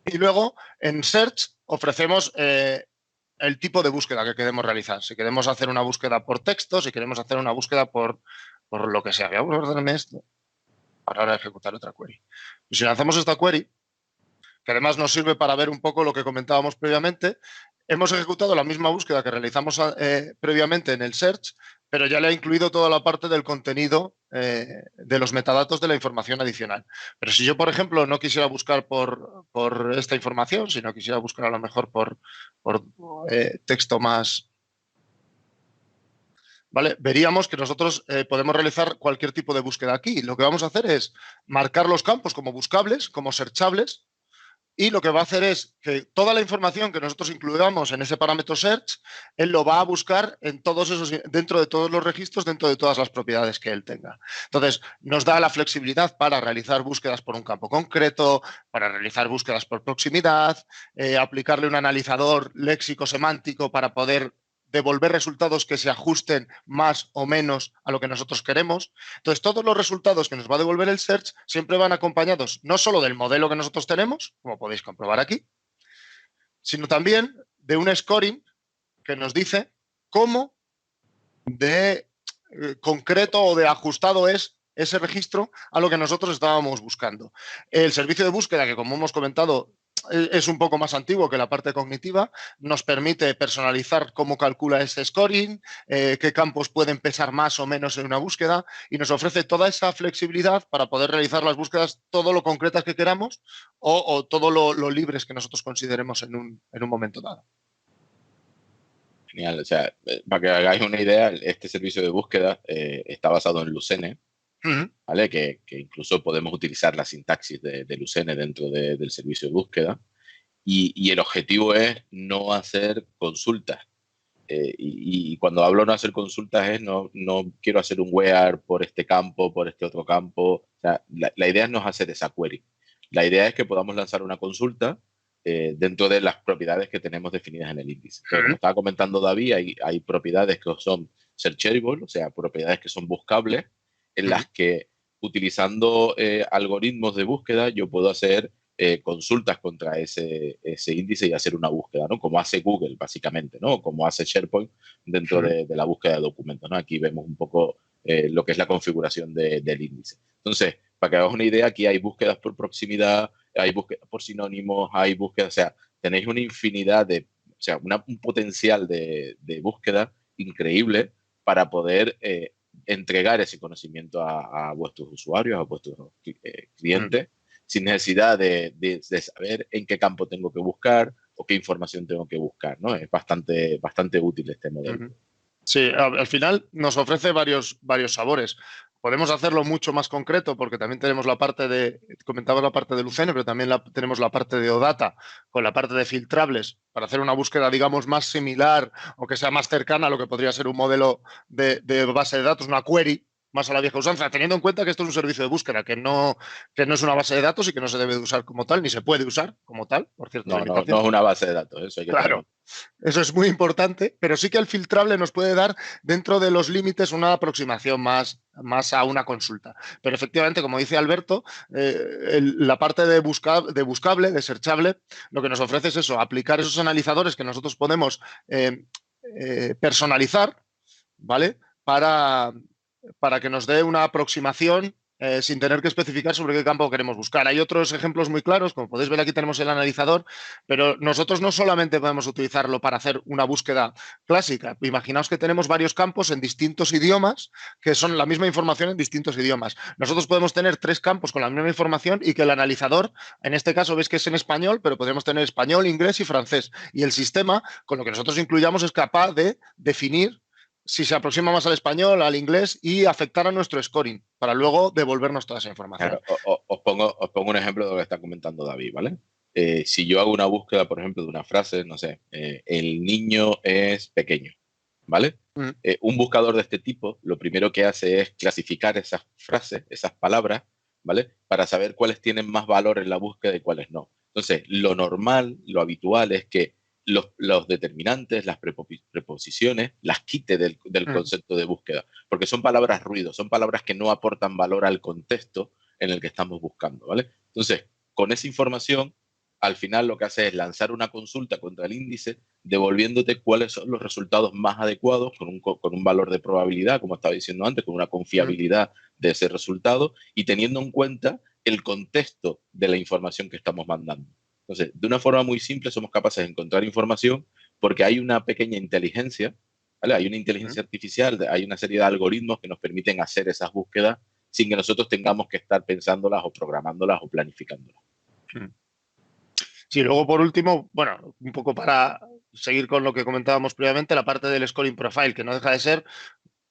y luego en Search ofrecemos el tipo de búsqueda que queremos realizar. Si queremos hacer una búsqueda por texto, si queremos hacer una búsqueda por lo que sea. Voy a ordenarme esto para ahora ejecutar otra query. Y si lanzamos esta query, que además nos sirve para ver un poco lo que comentábamos previamente, hemos ejecutado la misma búsqueda que realizamos previamente en el search, pero ya le ha incluido toda la parte del contenido de los metadatos de la información adicional. Pero si yo, por ejemplo, no quisiera buscar por esta información, sino quisiera buscar a lo mejor por texto más, ¿vale? Veríamos que nosotros podemos realizar cualquier tipo de búsqueda aquí. Lo que vamos a hacer es marcar los campos como buscables, como searchables, y lo que va a hacer es que toda la información que nosotros incluyamos en ese parámetro search, él lo va a buscar en todos esos, dentro de todos los registros, dentro de todas las propiedades que él tenga. Entonces, nos da la flexibilidad para realizar búsquedas por un campo concreto, para realizar búsquedas por proximidad, aplicarle un analizador léxico-semántico para poder devolver resultados que se ajusten más o menos a lo que nosotros queremos. Entonces, todos los resultados que nos va a devolver el search siempre van acompañados no solo del modelo que nosotros tenemos, como podéis comprobar aquí, sino también de un scoring que nos dice cómo de concreto o de ajustado es ese registro a lo que nosotros estábamos buscando. El servicio de búsqueda, que como hemos comentado, es un poco más antiguo que la parte cognitiva, nos permite personalizar cómo calcula ese scoring, qué campos pueden pesar más o menos en una búsqueda y nos ofrece toda esa flexibilidad para poder realizar las búsquedas todo lo concretas que queramos o todo lo libres que nosotros consideremos en un momento dado. Genial. O sea, para que hagáis una idea, este servicio de búsqueda está basado en Lucene, ¿vale? Que incluso podemos utilizar la sintaxis de Lucene dentro del servicio de búsqueda. Y el objetivo es no hacer consultas. Y cuando hablo no hacer consultas es no quiero hacer un where por este campo, por este otro campo. O sea, la idea no es hacer esa query. La idea es que podamos lanzar una consulta dentro de las propiedades que tenemos definidas en el índice. Pero como estaba comentando David, hay propiedades que son searchable, o sea, propiedades que son buscables, en las que utilizando algoritmos de búsqueda yo puedo hacer consultas contra ese índice y hacer una búsqueda, ¿no? Como hace Google, básicamente, ¿no? Como hace SharePoint dentro de la búsqueda de documentos, ¿no? Aquí vemos un poco lo que es la configuración del índice. Entonces, para que hagas una idea, aquí hay búsquedas por proximidad, hay búsquedas por sinónimos, hay búsquedas, o sea, tenéis una infinidad o sea, un potencial de búsqueda increíble para poder entregar ese conocimiento a vuestros usuarios, a vuestros clientes, sin necesidad de saber en qué campo tengo que buscar o qué información tengo que buscar, ¿no? Es bastante útil este modelo. Sí, al final nos ofrece varios sabores. Podemos hacerlo mucho más concreto porque también tenemos comentaba la parte de Lucene, pero también tenemos la parte de OData con la parte de filtrables para hacer una búsqueda, digamos, más similar o que sea más cercana a lo que podría ser un modelo de base de datos, una query, más a la vieja usanza, teniendo en cuenta que esto es un servicio de búsqueda, que no es una base de datos y que no se debe de usar como tal, ni se puede usar como tal, por ciertas No, no, no limitaciones. es una base de datos, eso hay que tenerlo. Claro, eso es muy importante, pero sí que el filtrable nos puede dar dentro de los límites una aproximación más a una consulta. Pero efectivamente, como dice Alberto, la parte de buscable, de searchable, lo que nos ofrece es eso, aplicar esos analizadores que nosotros podemos personalizar, ¿vale? Para que nos dé una aproximación sin tener que especificar sobre qué campo queremos buscar. Hay otros ejemplos muy claros, como podéis ver aquí tenemos el analizador, pero nosotros no solamente podemos utilizarlo para hacer una búsqueda clásica. Imaginaos que tenemos varios campos en distintos idiomas, que son la misma información en distintos idiomas. Nosotros podemos tener 3 campos con la misma información y que el analizador, en este caso veis que es en español, pero podemos tener español, inglés y francés. Y el sistema, con lo que nosotros incluyamos, es capaz de definir si se aproxima más al español, al inglés y afectar a nuestro scoring para luego devolvernos toda esa información. Claro, os pongo un ejemplo de lo que está comentando David, ¿vale? Si yo hago una búsqueda, por ejemplo, de una frase, no sé, el niño es pequeño, ¿vale? Un buscador de este tipo, lo primero que hace es clasificar esas frases, esas palabras, ¿vale? Para saber cuáles tienen más valor en la búsqueda y cuáles no. Entonces, lo normal, lo habitual es que los determinantes, las preposiciones, las quite del concepto de búsqueda, porque son palabras ruido, son palabras que no aportan valor al contexto en el que estamos buscando, ¿vale? Entonces, con esa información, al final lo que hace es lanzar una consulta contra el índice, devolviéndote cuáles son los resultados más adecuados con un valor de probabilidad, como estaba diciendo antes, con una confiabilidad de ese resultado y teniendo en cuenta el contexto de la información que estamos mandando. Entonces, de una forma muy simple somos capaces de encontrar información porque hay una pequeña inteligencia, ¿vale? Hay una inteligencia artificial, hay una serie de algoritmos que nos permiten hacer esas búsquedas sin que nosotros tengamos que estar pensándolas o programándolas o planificándolas. Sí, luego por último, bueno, un poco para seguir con lo que comentábamos previamente, la parte del scoring profile, que no deja de ser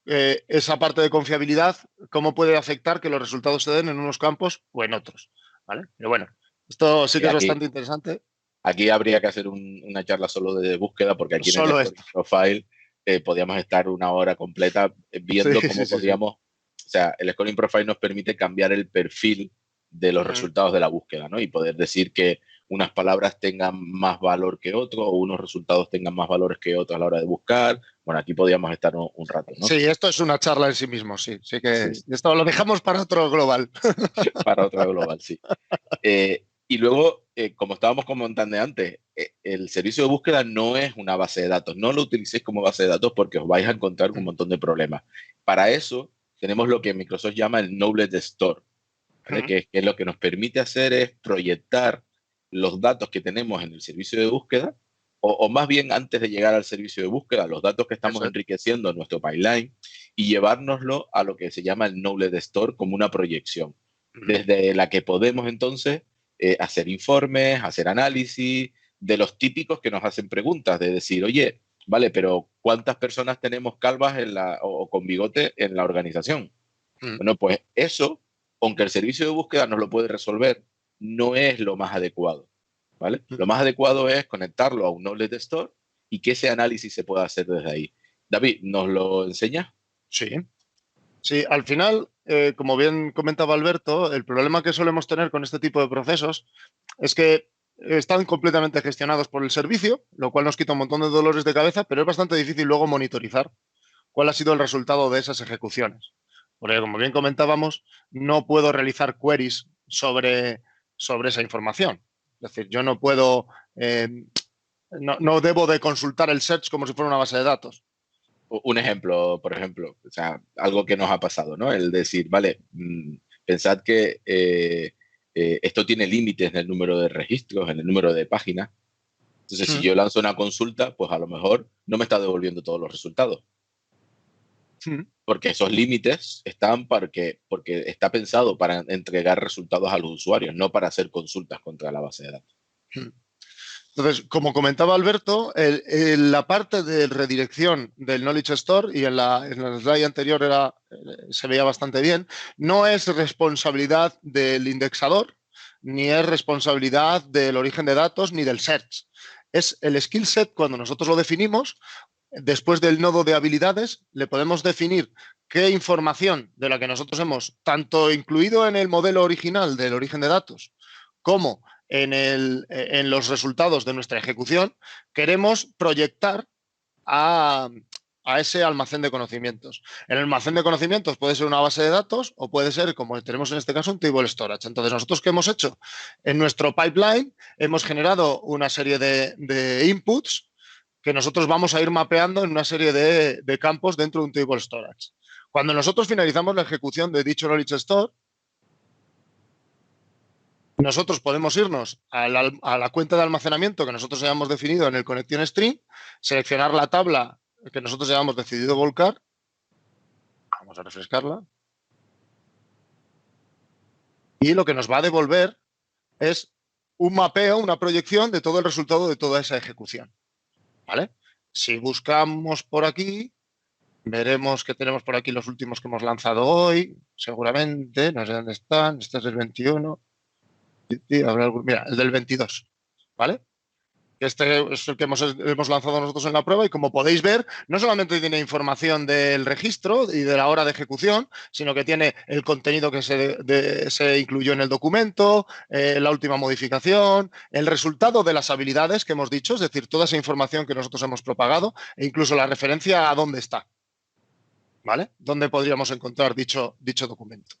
esa parte de confiabilidad, cómo puede afectar que los resultados se den en unos campos o en otros, ¿vale? Pero bueno, esto sí que es bastante interesante. Aquí habría que hacer una charla solo de búsqueda, porque aquí en el Scoring Profile podríamos estar una hora completa viendo cómo podríamos, o sea, el Scoring Profile nos permite cambiar el perfil de los resultados de la búsqueda, ¿no? Y poder decir que unas palabras tengan más valor que otros o unos resultados tengan más valores que otros a la hora de buscar. Bueno, aquí podríamos estar un rato, ¿no? Sí, esto es una charla en sí mismo, sí. Sí. Esto lo dejamos para otro global. Para otro global, sí. Y luego, como estábamos comentando antes, el servicio de búsqueda no es una base de datos. No lo utilicéis como base de datos porque os vais a encontrar un montón de problemas. Para eso tenemos lo que Microsoft llama el Knowledge Store, ¿vale? Que lo que nos permite hacer es proyectar los datos que tenemos en el servicio de búsqueda, o más bien antes de llegar al servicio de búsqueda, los datos que estamos enriqueciendo en nuestro pipeline y llevárnoslo a lo que se llama el Knowledge Store como una proyección, desde la que podemos entonces hacer informes, hacer análisis de los típicos que nos hacen preguntas, de decir, oye, vale, pero ¿cuántas personas tenemos calvas o con bigote en la organización? Bueno, pues eso, aunque el servicio de búsqueda nos lo puede resolver, no es lo más adecuado, ¿vale? Lo más adecuado es conectarlo a un Knowledge Store y que ese análisis se pueda hacer desde ahí. David, ¿nos lo enseñas? Sí, al final, como bien comentaba Alberto, el problema que solemos tener con este tipo de procesos es que están completamente gestionados por el servicio, lo cual nos quita un montón de dolores de cabeza, pero es bastante difícil luego monitorizar cuál ha sido el resultado de esas ejecuciones. Porque, como bien comentábamos, no puedo realizar queries sobre esa información. Es decir, yo no puedo, no debo de consultar el search como si fuera una base de datos. Un ejemplo, por ejemplo, o sea, algo que nos ha pasado, ¿no? El decir, vale, pensad que esto tiene límites en el número de registros, en el número de páginas. Entonces, si yo lanzo una consulta, pues a lo mejor no me está devolviendo todos los resultados. Porque esos límites están porque está pensado para entregar resultados a los usuarios, no para hacer consultas contra la base de datos. Entonces, como comentaba Alberto, la parte de redirección del Knowledge Store, y en el slide anterior se veía bastante bien, no es responsabilidad del indexador, ni es responsabilidad del origen de datos, ni del search. Es el skill set, cuando nosotros lo definimos, después del nodo de habilidades, le podemos definir qué información de la que nosotros hemos tanto incluido en el modelo original del origen de datos como en los resultados de nuestra ejecución, queremos proyectar a, a ese almacén de conocimientos. El almacén de conocimientos puede ser una base de datos o puede ser, como tenemos en este caso, un table storage. Entonces, ¿nosotros qué hemos hecho? En nuestro pipeline hemos generado una serie de inputs que nosotros vamos a ir mapeando en una serie de campos dentro de un table storage. Cuando nosotros finalizamos la ejecución de dicho knowledge store, nosotros podemos irnos a la cuenta de almacenamiento que nosotros hayamos definido en el connection string, seleccionar la tabla que nosotros hayamos decidido volcar. Vamos a refrescarla. Y lo que nos va a devolver es un mapeo, una proyección de todo el resultado de toda esa ejecución. ¿Vale? Si buscamos por aquí, veremos que tenemos por aquí los últimos que hemos lanzado hoy, seguramente, no sé dónde están, este es el 21. Mira, el del 22, ¿vale? Este es el que hemos lanzado nosotros en la prueba y como podéis ver, no solamente tiene información del registro y de la hora de ejecución, sino que tiene el contenido que se incluyó en el documento, la última modificación, el resultado de las habilidades que hemos dicho, es decir, toda esa información que nosotros hemos propagado e incluso la referencia a dónde está, ¿vale? ¿Dónde podríamos encontrar dicho documento?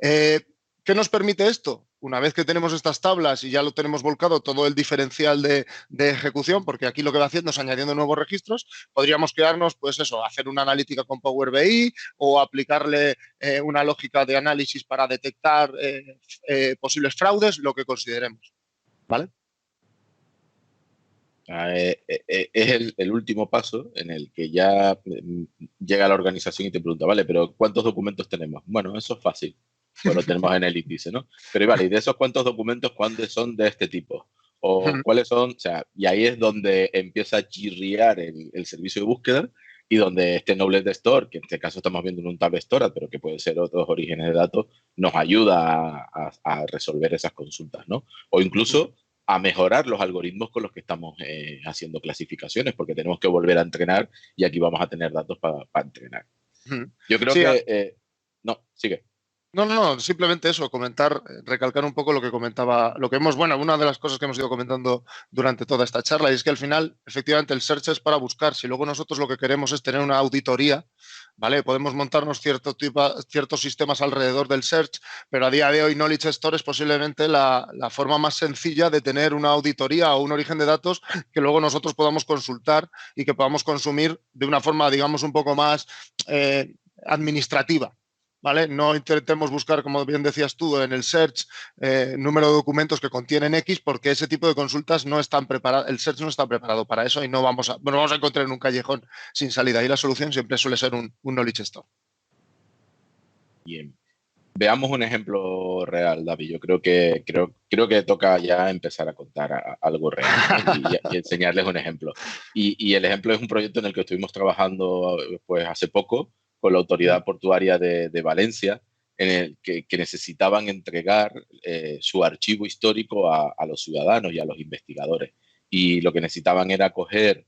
¿Qué nos permite esto? Una vez que tenemos estas tablas y ya lo tenemos volcado todo el diferencial de ejecución, porque aquí lo que va haciendo es añadiendo nuevos registros, podríamos quedarnos, pues eso, hacer una analítica con Power BI o aplicarle una lógica de análisis para detectar posibles fraudes, lo que consideremos. ¿Vale? Es el último paso en el que ya llega la organización y te pregunta, vale, pero ¿cuántos documentos tenemos? Bueno, eso es fácil. Pues lo tenemos en el índice, ¿no? Pero vale, ¿y de esos cuántos documentos, cuántos son de este tipo? O cuáles son, o sea, y ahí es donde empieza a chirriar el servicio de búsqueda y donde este knowledge store, que en este caso estamos viendo en un tab storage, pero que puede ser otros orígenes de datos, nos ayuda a resolver esas consultas, ¿no? O incluso a mejorar los algoritmos con los que estamos haciendo clasificaciones, porque tenemos que volver a entrenar y aquí vamos a tener datos para entrenar. Yo creo sí, que... no, sigue. No, simplemente eso, comentar, recalcar un poco lo que comentaba, bueno, una de las cosas que hemos ido comentando durante toda esta charla, y es que al final, efectivamente, el search es para buscar. Si luego nosotros lo que queremos es tener una auditoría, ¿vale? Podemos montarnos ciertos sistemas alrededor del search, pero a día de hoy Knowledge Store es posiblemente la forma más sencilla de tener una auditoría o un origen de datos que luego nosotros podamos consultar y que podamos consumir de una forma, digamos, un poco más administrativa. ¿Vale? No intentemos buscar, como bien decías tú, en el search número de documentos que contienen X, porque ese tipo de consultas no están preparadas, el search no está preparado para eso y no vamos a encontrar en un callejón sin salida. Y la solución siempre suele ser un knowledge store. Bien. Veamos un ejemplo real, David. Yo creo que toca ya empezar a contar algo real, ¿no? y enseñarles un ejemplo. Y el ejemplo es un proyecto en el que estuvimos trabajando pues, hace poco con la Autoridad Portuaria de Valencia, en el que necesitaban entregar su archivo histórico a los ciudadanos y a los investigadores. Y lo que necesitaban era coger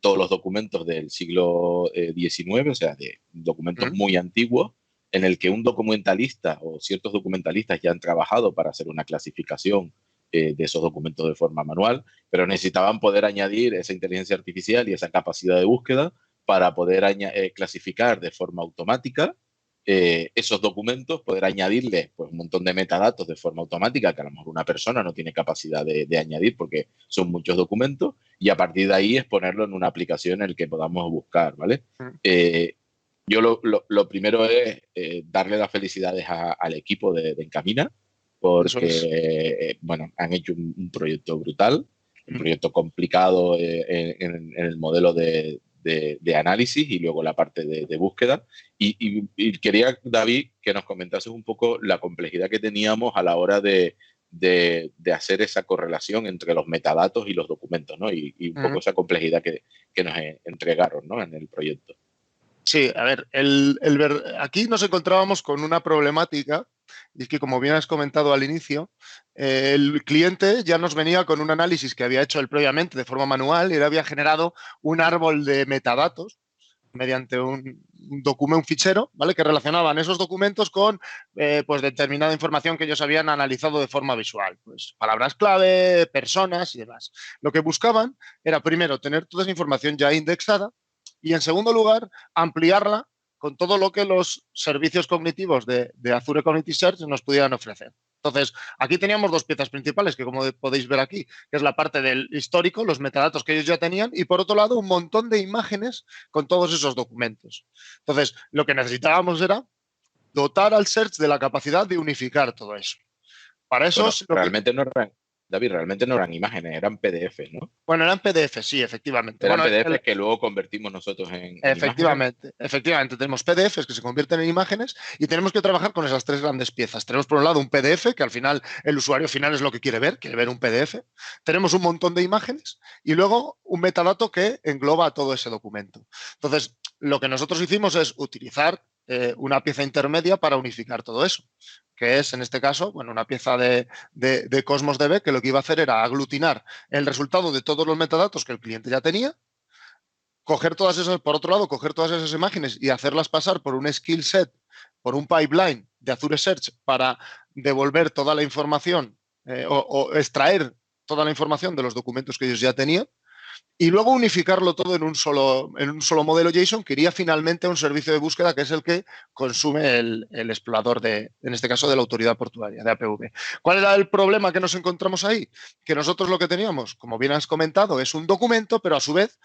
todos los documentos del siglo XIX, o sea, de documentos muy antiguos, en el que un documentalista o ciertos documentalistas ya han trabajado para hacer una clasificación de esos documentos de forma manual, pero necesitaban poder añadir esa inteligencia artificial y esa capacidad de búsqueda para poder clasificar de forma automática esos documentos, poder añadirles pues, un montón de metadatos de forma automática que a lo mejor una persona no tiene capacidad de añadir porque son muchos documentos, y a partir de ahí es ponerlo en una aplicación en la que podamos buscar, ¿vale? Yo lo primero es darle las felicidades al equipo de Encamina, porque bueno, han hecho un proyecto brutal, un proyecto complicado en el modelo de análisis y luego la parte de búsqueda. Y quería, David, que nos comentases un poco la complejidad que teníamos a la hora de hacer esa correlación entre los metadatos y los documentos, ¿no? Y un poco esa complejidad que nos entregaron, ¿no? En el proyecto. Sí, a ver, aquí nos encontrábamos con una problemática y es que, como bien has comentado al inicio, el cliente ya nos venía con un análisis que había hecho él previamente de forma manual y él había generado un árbol de metadatos mediante un documento, un fichero, ¿vale? Que relacionaban esos documentos con pues determinada información que ellos habían analizado de forma visual. Pues palabras clave, personas y demás. Lo que buscaban era, primero, tener toda esa información ya indexada y, en segundo lugar, ampliarla con todo lo que los servicios cognitivos de Azure Cognitive Search nos pudieran ofrecer. Entonces, aquí teníamos dos piezas principales, que como podéis ver aquí, que es la parte del histórico, los metadatos que ellos ya tenían, y por otro lado, un montón de imágenes con todos esos documentos. Entonces, lo que necesitábamos era dotar al search de la capacidad de unificar todo eso. Para eso, Bueno, realmente no eran, David, realmente no eran imágenes, eran PDFs, ¿no? bueno, eran PDF, sí, efectivamente. Eran Bueno, PDFs que luego convertimos nosotros en imágenes. efectivamente, tenemos PDFs que se convierten en imágenes y tenemos que trabajar con esas tres grandes piezas. Tenemos por un lado un PDF, que al final el usuario final es lo que quiere ver un PDF. Tenemos un montón de imágenes y luego un metadato que engloba todo ese documento. Entonces, lo que nosotros hicimos es utilizar una pieza intermedia para unificar todo eso, que es, en este caso, bueno, una pieza de Cosmos DB que lo que iba a hacer era aglutinar el resultado de todos los metadatos que el cliente ya tenía, coger todas esas, por otro lado, coger todas esas imágenes y hacerlas pasar por un skill set, por un pipeline de Azure Search para devolver toda la información o extraer toda la información de los documentos que ellos ya tenían y luego unificarlo todo en un solo modelo JSON que iría finalmente a un servicio de búsqueda que es el que consume el explorador en este caso, de la autoridad portuaria, de APV. ¿Cuál era el problema que nos encontramos ahí? Que nosotros lo que teníamos, como bien has comentado, es un documento, pero a su vez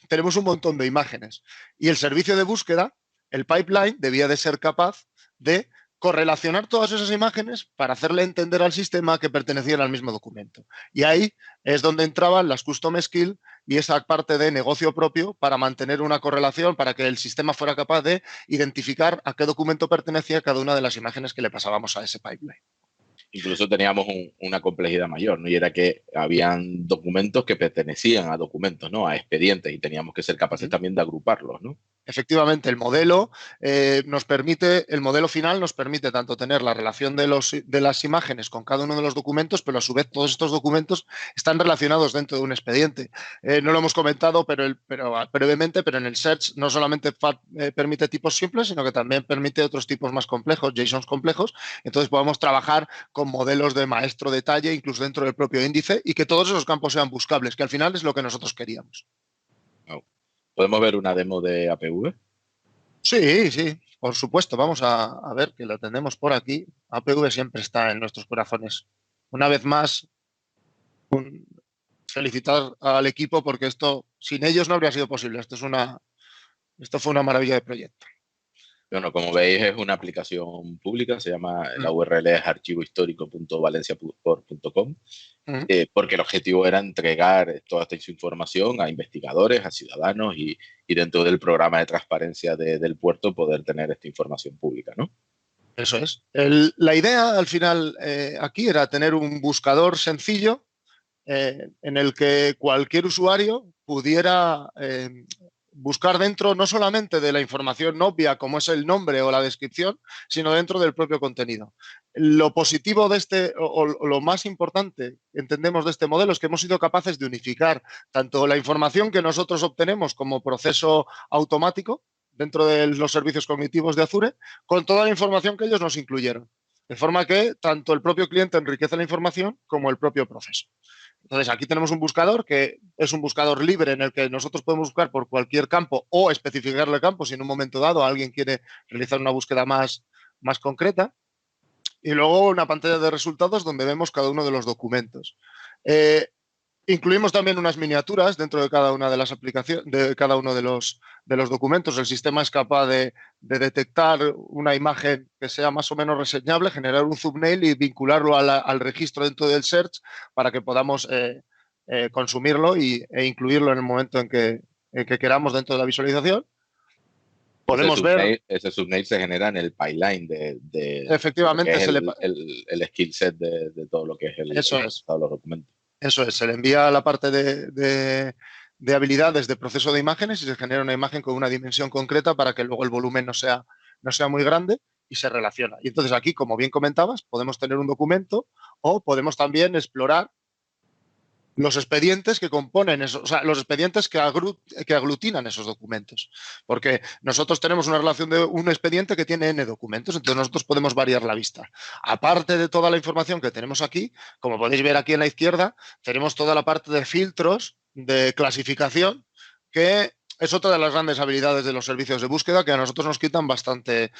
tenemos un montón de imágenes. Y el servicio de búsqueda, el pipeline, debía de ser capaz de correlacionar todas esas imágenes para hacerle entender al sistema que pertenecían al mismo documento. Y ahí es donde entraban las custom skills y esa parte de negocio propio para mantener una correlación, para que el sistema fuera capaz de identificar a qué documento pertenecía cada una de las imágenes que le pasábamos a ese pipeline. Incluso teníamos una complejidad mayor, ¿no? Y era que habían documentos que pertenecían a documentos, ¿no? A expedientes, y teníamos que ser capaces también de agruparlos, ¿no? Efectivamente, el modelo el modelo final nos permite tanto tener la relación de las imágenes con cada uno de los documentos, pero a su vez todos estos documentos están relacionados dentro de un expediente. No lo hemos comentado brevemente, pero en el Search no solamente permite tipos simples, sino que también permite otros tipos más complejos, JSONs complejos. Entonces podemos trabajar con modelos de maestro detalle, incluso dentro del propio índice, y que todos esos campos sean buscables, que al final es lo que nosotros queríamos. Wow. ¿Podemos ver una demo de APV? Sí, sí, por supuesto. Vamos a ver que lo tenemos por aquí. APV siempre está en nuestros corazones. Una vez más, felicitar al equipo porque esto, sin ellos no habría sido posible. Esto fue una maravilla de proyecto. Bueno, como veis, es una aplicación pública, se llama, la URL es archivohistórico.valenciaport.com, porque el objetivo era entregar toda esta información a investigadores, a ciudadanos y dentro del programa de transparencia del puerto poder tener esta información pública, ¿no? Eso es. La idea al final aquí era tener un buscador sencillo en el que cualquier usuario pudiera buscar dentro no solamente de la información obvia como es el nombre o la descripción, sino dentro del propio contenido. Lo positivo de o lo más importante, entendemos, de este modelo es que hemos sido capaces de unificar tanto la información que nosotros obtenemos como proceso automático dentro de los servicios cognitivos de Azure con toda la información que ellos nos incluyeron. De forma que tanto el propio cliente enriquece la información como el propio proceso. Entonces, aquí tenemos un buscador que es un buscador libre en el que nosotros podemos buscar por cualquier campo o especificarle campo si en un momento dado alguien quiere realizar una búsqueda más concreta. Y luego una pantalla de resultados donde vemos cada uno de los documentos. Incluimos también unas miniaturas dentro de cada una de las aplicaciones, de cada uno de los documentos. El sistema es capaz de detectar una imagen que sea más o menos reseñable, generar un thumbnail y vincularlo al registro dentro del search para que podamos consumirlo e incluirlo en el momento en que queramos dentro de la visualización. Podemos ver. Ese thumbnail se genera en el pipeline efectivamente, que es el skill set de todo lo que es todos los documentos. Eso es, se le envía a la parte de habilidades de proceso de imágenes y se genera una imagen con una dimensión concreta para que luego el volumen no sea muy grande y se relaciona. Y entonces aquí, como bien comentabas, podemos tener un documento o podemos también explorar los expedientes que componen eso, o sea, los expedientes que aglutinan esos documentos. Porque nosotros tenemos una relación de un expediente que tiene N documentos, entonces nosotros podemos variar la vista. Aparte de toda la información que tenemos aquí, como podéis ver aquí en la izquierda, tenemos toda la parte de filtros, de clasificación, que es otra de las grandes habilidades de los servicios de búsqueda que a nosotros nos quitan bastante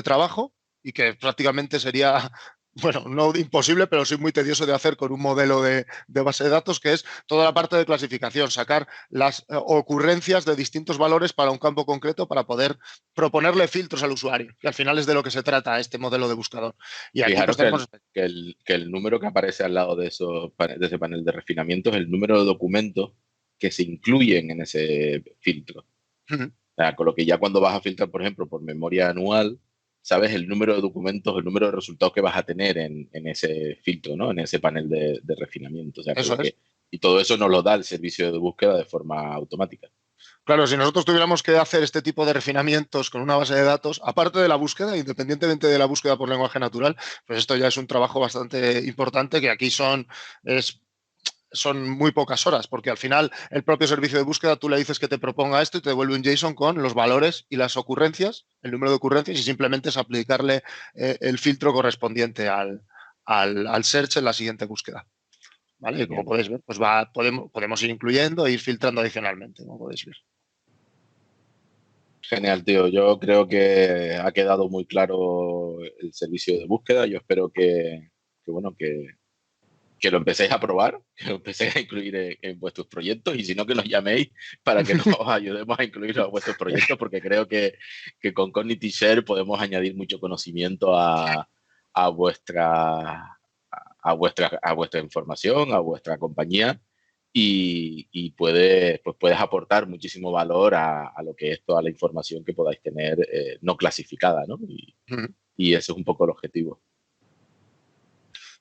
trabajo y que prácticamente sería, bueno, no imposible, pero sí muy tedioso de hacer con un modelo de base de datos, que es toda la parte de clasificación, sacar las ocurrencias de distintos valores para un campo concreto para poder proponerle filtros al usuario, que al final es de lo que se trata este modelo de buscador. Y aquí Fijaros pues tenemos... que el número que aparece al lado de de ese panel de refinamiento es el número de documentos que se incluyen en ese filtro. O sea, con lo que ya cuando vas a filtrar, por ejemplo, por memoria anual, sabes el número de documentos, el número de resultados que vas a tener en ese filtro, ¿no? En ese panel de refinamiento. O sea, Eso es. y todo eso nos lo da el servicio de búsqueda de forma automática. Claro, si nosotros tuviéramos que hacer este tipo de refinamientos con una base de datos, aparte de la búsqueda, independientemente de la búsqueda por lenguaje natural, pues esto ya es un trabajo bastante importante que aquí son muy pocas horas, porque al final el propio servicio de búsqueda tú le dices que te proponga esto y te devuelve un JSON con los valores y las ocurrencias, el número de ocurrencias, y simplemente es aplicarle el filtro correspondiente al search en la siguiente búsqueda. ¿Vale? Y como Genial. podéis ver, pues podemos ir incluyendo e ir filtrando adicionalmente, como podéis ver. Genial, tío. Yo creo que ha quedado muy claro el servicio de búsqueda. Yo espero bueno, que lo empecéis a probar, que lo empecéis a incluir en vuestros proyectos y si no, que nos llaméis para que nos ayudemos a incluirlo a vuestros proyectos, porque creo que con Cognity Share podemos añadir mucho conocimiento a a vuestra información, a vuestra compañía y pues puedes aportar muchísimo valor a lo que es toda la información que podáis tener no clasificada, ¿no? Y ese es un poco el objetivo.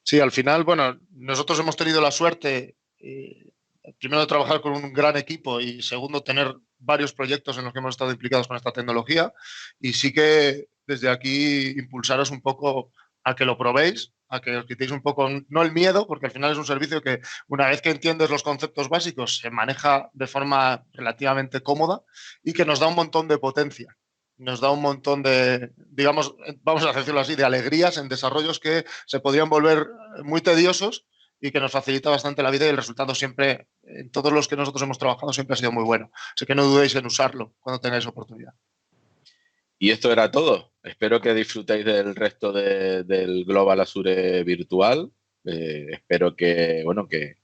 Sí, al final, bueno, nosotros hemos tenido la suerte, primero, de trabajar con un gran equipo y segundo, tener varios proyectos en los que hemos estado implicados con esta tecnología y sí que desde aquí impulsaros un poco a que lo probéis, a que os quitéis un poco, no el miedo, porque al final es un servicio que una vez que entiendes los conceptos básicos se maneja de forma relativamente cómoda y que nos da un montón de potencia. Nos da un montón de, digamos, vamos a decirlo así, de alegrías en desarrollos que se podrían volver muy tediosos y que nos facilita bastante la vida y el resultado siempre, en todos los que nosotros hemos trabajado, siempre ha sido muy bueno. Así que no dudéis en usarlo cuando tengáis oportunidad. Y esto era todo. Espero que disfrutéis del resto del Global Azure virtual. Espero bueno, que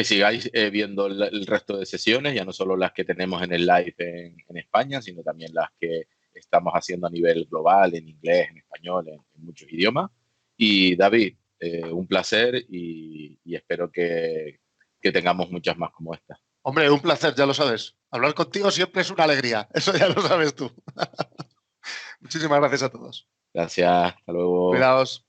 sigáis viendo el resto de sesiones, ya no solo las que tenemos en el live en España, sino también las que estamos haciendo a nivel global, en inglés, en español, en muchos idiomas. Y David, un placer y espero que tengamos muchas más como esta. Hombre, un placer, ya lo sabes. Hablar contigo siempre es una alegría. Eso ya lo sabes tú. Muchísimas gracias a todos. Gracias, hasta luego. Cuidaos.